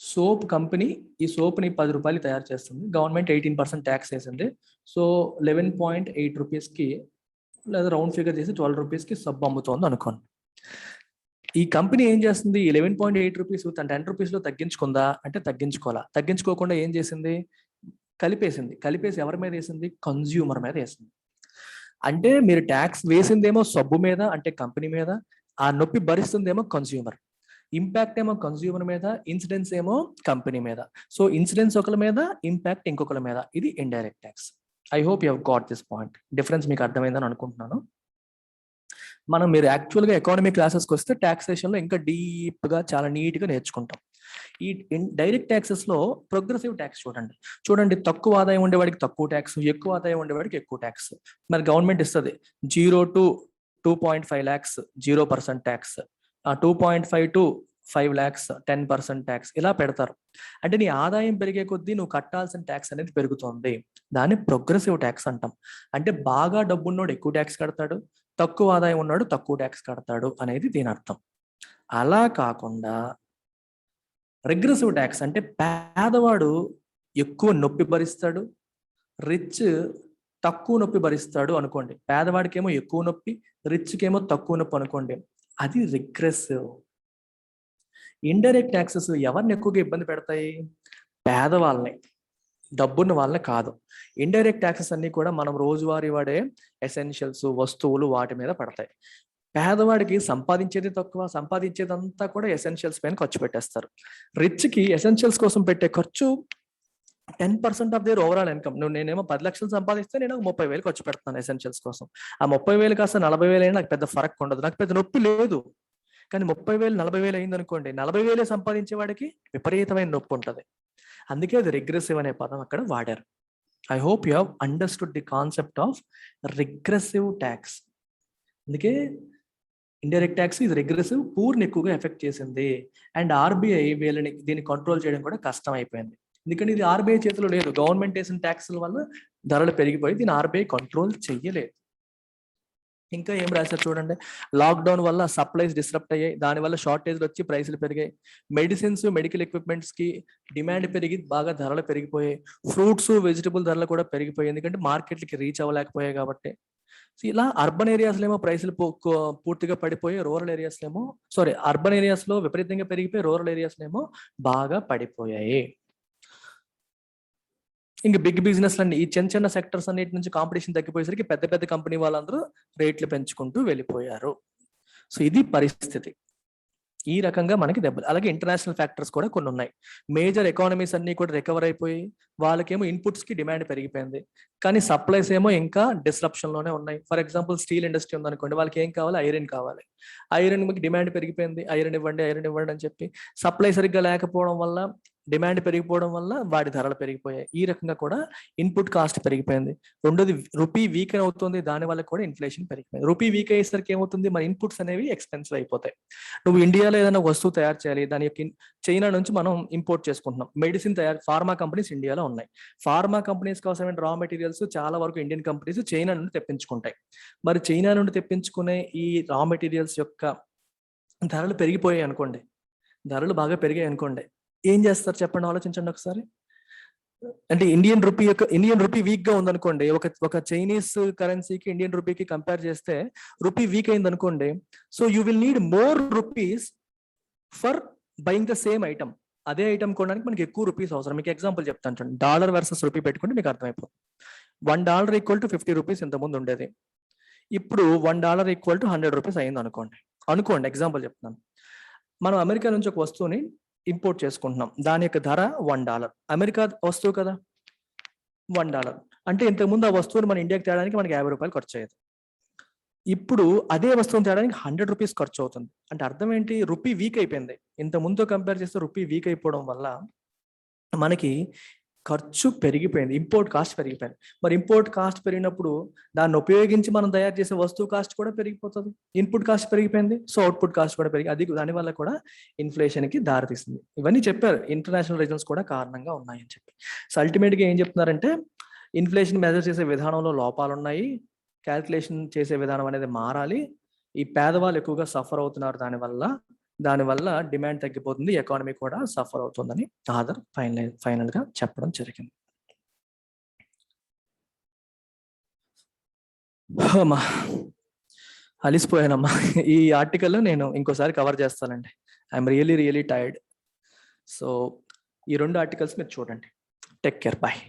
సోప్ కంపెనీ ఈ సోప్ని 10 రూపాయలు తయారు చేస్తుంది, గవర్నమెంట్ 18% ట్యాక్స్ వేసింది. సో 11.8 రూపీస్కి, లేదా రౌండ్ ఫిగర్ చేసి 12 రూపీస్కి సబ్బు అమ్ముతోంది అనుకోండి. ఈ కంపెనీ ఏం చేస్తుంది? 11.8 రూపీస్ తన 10 రూపీస్లో తగ్గించుకుందా అంటే తగ్గించుకోవాలా. తగ్గించుకోకుండా ఏం చేసింది? కలిపేసింది. కలిపేసి ఎవరి మీద వేసింది? కన్జ్యూమర్ మీద వేసింది. అంటే మీరు ట్యాక్స్ వేసిందేమో సబ్బు మీద, అంటే కంపెనీ మీద, ఆ నొప్పి భరిస్తుందేమో కన్జ్యూమర్. ఇంపాక్ట్ ఏమో కన్జ్యూమర్ మీద, ఇన్సిడెన్స్ ఏమో కంపెనీ మీద. సో ఇన్సిడెన్స్ ఒకరి మీద, ఇంపాక్ట్ ఇంకొకరి మీద. ఇది indirect tax. I hope you have got this point. Difference మీకు అర్థమైందని అనుకుంటున్నాను. మీరు యాక్చువల్గా ఎకానమీ క్లాసెస్కి వస్తే ట్యాక్సేషన్లో ఇంకా డీప్గా చాలా నీట్గా నేర్చుకుంటాం. ఈ డైరెక్ట్ ట్యాక్సెస్లో ప్రోగ్రెసివ్ ట్యాక్స్ చూడండి, తక్కువ ఆదాయం ఉండేవాడికి తక్కువ ట్యాక్స్, ఎక్కువ ఆదాయం ఉండేవాడికి ఎక్కువ ట్యాక్స్. మరి గవర్నమెంట్ ఇస్తుంది 0 to 2.5 lakhs 0% tax, 2.5 to 5 lakhs 10% tax, ఇలా పెడతారు. అంటే నీ ఆదాయం పెరిగే కొద్దీ నువ్వు కట్టాల్సిన ట్యాక్స్ అనేది పెరుగుతుంది. దాన్ని ప్రోగ్రెసివ్ ట్యాక్స్ అంటాం. అంటే బాగా డబ్బున్నోడు ఎక్కువ ట్యాక్స్ కడతాడు, తక్కువ ఆదాయం ఉన్నాడు తక్కువ ట్యాక్స్ కడతాడు అనేది దీని అర్థం. అలా కాకుండా రిగ్రెసివ్ ట్యాక్స్ అంటే పేదవాడు ఎక్కువ నొప్పి భరిస్తాడు, రిచ్ తక్కువ నొప్పి భరిస్తాడు అనుకోండి. పేదవాడికేమో ఎక్కువ నొప్పి, రిచ్కేమో తక్కువ నొప్పి అనుకోండి. అది రిగ్రెసివ్. ఇండైరెక్ట్ ట్యాక్సెస్ ఎవరిని ఎక్కువగా ఇబ్బంది పెడతాయి? పేదవాళ్ళని, డబ్బున్న వాళ్ళని కాదు. ఇండైరెక్ట్ ట్యాక్సెస్ అన్ని కూడా మనం రోజువారీ వాడే ఎసెన్షియల్స్, వస్తువులు, వాటి మీద పడతాయి. పేదవాడికి సంపాదించేది తక్కువ, సంపాదించేదంతా కూడా ఎసెన్షియల్స్ పైన ఖర్చు పెట్టేస్తారు. రిచ్కి ఎసెన్షియల్స్ కోసం పెట్టే ఖర్చు 10% ఆఫ్ దేర్ ఓవరాల్ ఇన్కమ్. నేనేమో 10 లక్షలు సంపాదిస్తే నేను 30,000 ఖర్చు పెడతాను ఎసెన్షియల్స్ కోసం. ఆ 30,000 కాస్త 40,000 అయినా నాకు పెద్ద ఫరక్ ఉండదు, నాకు పెద్ద నొప్పి లేదు. కానీ 30,000 40,000 అయింది అనుకోండి, 40,000 సంపాదించే వాడికి విపరీతమైన నొప్పి ఉంటుంది. అందుకే అది రిగ్రెసివ్ అనే పదం అక్కడ వాడారు. I hope you have understood the concept of regressive tax. అందుకే ఇండైరెక్ట్ ట్యాక్స్ ఇది రిగ్రెసివ్, పూర్ని ఎక్కువగా ఎఫెక్ట్ చేసింది. అండ్ ఆర్బీఐ దీన్ని కంట్రోల్ చేయడం కూడా కష్టం అయిపోయింది. ఎందుకంటే ఇది ఆర్బీఐ చేతిలో లేదు. గవర్నమెంట్ వేసిన ట్యాక్స్ల వల్ల ధరలు పెరిగిపోయి దీన్ని ఆర్బీఐ కంట్రోల్ చెయ్యలేదు. ఇంకా ఏం రాశారు చూడండి. లాక్డౌన్ వల్ల సప్లైస్ డిస్టర్బ్ అయ్యాయి, దానివల్ల షార్టేజ్లు వచ్చి ప్రైసులు పెరిగాయి. మెడిసిన్స్, మెడికల్ ఎక్విప్మెంట్స్ కి డిమాండ్ పెరిగి బాగా ధరలు పెరిగిపోయాయి. ఫ్రూట్స్, వెజిటబుల్ ధరలు కూడా పెరిగిపోయాయి, ఎందుకంటే మార్కెట్లకి రీచ్ అవ్వలేకపోయాయి కాబట్టి. ఇలా అర్బన్ ఏరియాస్లో ఏమో ప్రైసులు పూర్తిగా పడిపోయి, అర్బన్ ఏరియాస్ లో విపరీతంగా పెరిగిపోయి, రూరల్ ఏరియాస్ ఏమో బాగా పడిపోయాయి. ఇంకా బిగ్ బిజినెస్ అన్ని, ఈ చిన్న చిన్న సెక్టర్స్ అన్నిటి నుంచి కాంపిటీషన్ తగ్గిపోయేసరికి పెద్ద పెద్ద కంపెనీ వాళ్ళందరూ రేట్లు పెంచుకుంటూ వెళ్ళిపోయారు. సో ఇది పరిస్థితి. ఈ రకంగా మనకి దెబ్బలు. అలాగే ఇంటర్నేషనల్ ఫ్యాక్టర్స్ కూడా కొన్ని ఉన్నాయి. మేజర్ ఎకానమీస్ అన్ని కూడా రికవర్ అయిపోయి వాళ్ళకేమో ఇన్పుట్స్ కి డిమాండ్ పెరిగిపోయింది, కానీ సప్లైస్ ఏమో ఇంకా డిస్రప్షన్ లోనే ఉన్నాయి. ఫర్ ఎగ్జాంపుల్ స్టీల్ ఇండస్ట్రీ ఉందనుకోండి, వాళ్ళకి ఏం కావాలి? ఐరన్ కావాలి. ఐరన్ మీకు డిమాండ్ పెరిగిపోయింది, ఐరన్ ఇవ్వండి అని చెప్పి. సప్లై సరిగ్గా లేకపోవడం వల్ల డిమాండ్ పెరిగిపోవడం వల్ల వాటి ధరలు పెరిగిపోయాయి. ఈ రకంగా కూడా ఇన్పుట్ కాస్ట్ పెరిగిపోయింది. రెండోది రూపీ వీక్ అవుతుంది, దాని వల్ల కూడా ఇన్ఫ్లేషన్ పెరిగిపోయింది. రూపీ వీక్ అయ్యేసరికి ఏమవుతుంది, మన ఇన్పుట్స్ అనేవి ఎక్స్పెన్సివ్ అయిపోతాయి. నువ్వు ఇండియాలో ఏదైనా వస్తువు తయారు చేయాలి, దాని యొక్క చైనా నుంచి మనం ఇంపోర్ట్ చేసుకుంటున్నాం. మెడిసిన్ తయారు ఫార్మా కంపెనీస్ ఇండియాలో ఉన్నాయి. ఫార్మా కంపెనీస్ కోసమైన రా మెటీరియల్స్ చాలా వరకు ఇండియన్ కంపెనీస్ చైనా నుండి తెప్పించుకుంటాయి. మరి చైనా నుండి తెప్పించుకునే ఈ రా మెటీరియల్స్ యొక్క ధరలు పెరిగిపోయాయి అనుకోండి, ధరలు బాగా పెరిగాయి అనుకోండి, ఏం చేస్తారు చెప్పండి, ఆలోచించండి ఒకసారి. అంటే ఇండియన్ రూపీ వీక్ గా ఉందనుకోండి, ఒక చైనీస్ కరెన్సీకి ఇండియన్ రూపీకి కంపేర్ చేస్తే రూపీ వీక్ అయింది అనుకోండి, so you will need more rupees for buying the same item. అదే ఐటమ్ కొనడానికి మనకి ఎక్కువ రూపీస్ అవసరం. మీకు ఎగ్జాంపుల్ చెప్తాను చూడండి, డాలర్ వర్సెస్ రూపీ పెట్టుకుంటే మీకు అర్థమైపోతుంది. $1 ఈక్వల్ టు 50 రూపీస్ ఇంతకుముందు ఉండేది, ఇప్పుడు $1 ఈక్వల్ టు 100 రూపీస్ అయింది అనుకోండి ఎగ్జాంపుల్ చెప్తున్నాను. మనం అమెరికా నుంచి ఒక వస్తువుని ఇంపోర్ట్ చేసుకుంటున్నాం, దాని యొక్క ధర $1. అమెరికా వస్తువు కదా, $1 అంటే ఇంతకుముందు ఆ వస్తువుని మన ఇండియాకి తేడానికి మనకి ₹50 ఖర్చు అయ్యేది. ఇప్పుడు అదే వస్తువుని తేడానికి 100 రూపీస్ ఖర్చు అవుతుంది. అంటే అర్థం ఏంటి, రూపీ వీక్ అయిపోయింది. ఇంత ముందు కంపేర్ చేస్తే రూపీ వీక్ అయిపోవడం వల్ల మనకి ఖర్చు పెరిగిపోయింది, ఇంపోర్ట్ కాస్ట్ పెరిగిపోయింది. మరి ఇంపోర్ట్ కాస్ట్ పెరిగినప్పుడు దాన్ని ఉపయోగించి మనం తయారు చేసే వస్తువు కాస్ట్ కూడా పెరిగిపోతుంది. ఇన్పుట్ కాస్ట్ పెరిగిపోయింది, సో అవుట్పుట్ కాస్ట్ కూడా పెరిగి దానివల్ల కూడా ఇన్ఫ్లేషన్ కి దారితీస్తుంది. ఇవన్నీ చెప్పారు, ఇంటర్నేషనల్ రీజన్స్ కూడా కారణంగా ఉన్నాయని చెప్పి. సో అల్టిమేట్ గా ఏం చెప్తున్నారంటే, ఇన్ఫ్లేషన్ మెజర్ చేసే విధానంలో లోపాలు ఉన్నాయి, క్యాల్కులేషన్ చేసే విధానం అనేది మారాలి. ఈ పేదవాళ్ళు ఎక్కువగా సఫర్ అవుతున్నారు, దానివల్ల డిమాండ్ తగ్గిపోతుంది, ఎకానమీ కూడా సఫర్ అవుతుందని ఆధార్ ఫైనల్ గా చెప్పడం జరిగింది. అమ్మా అలిసిపోయానమ్మా, ఈ ఆర్టికల్ నేను ఇంకోసారి కవర్ చేస్తానండి. I'm really tired. సో ఈ 2 ఆర్టికల్స్ మీరు చూడండి. Take care, bye.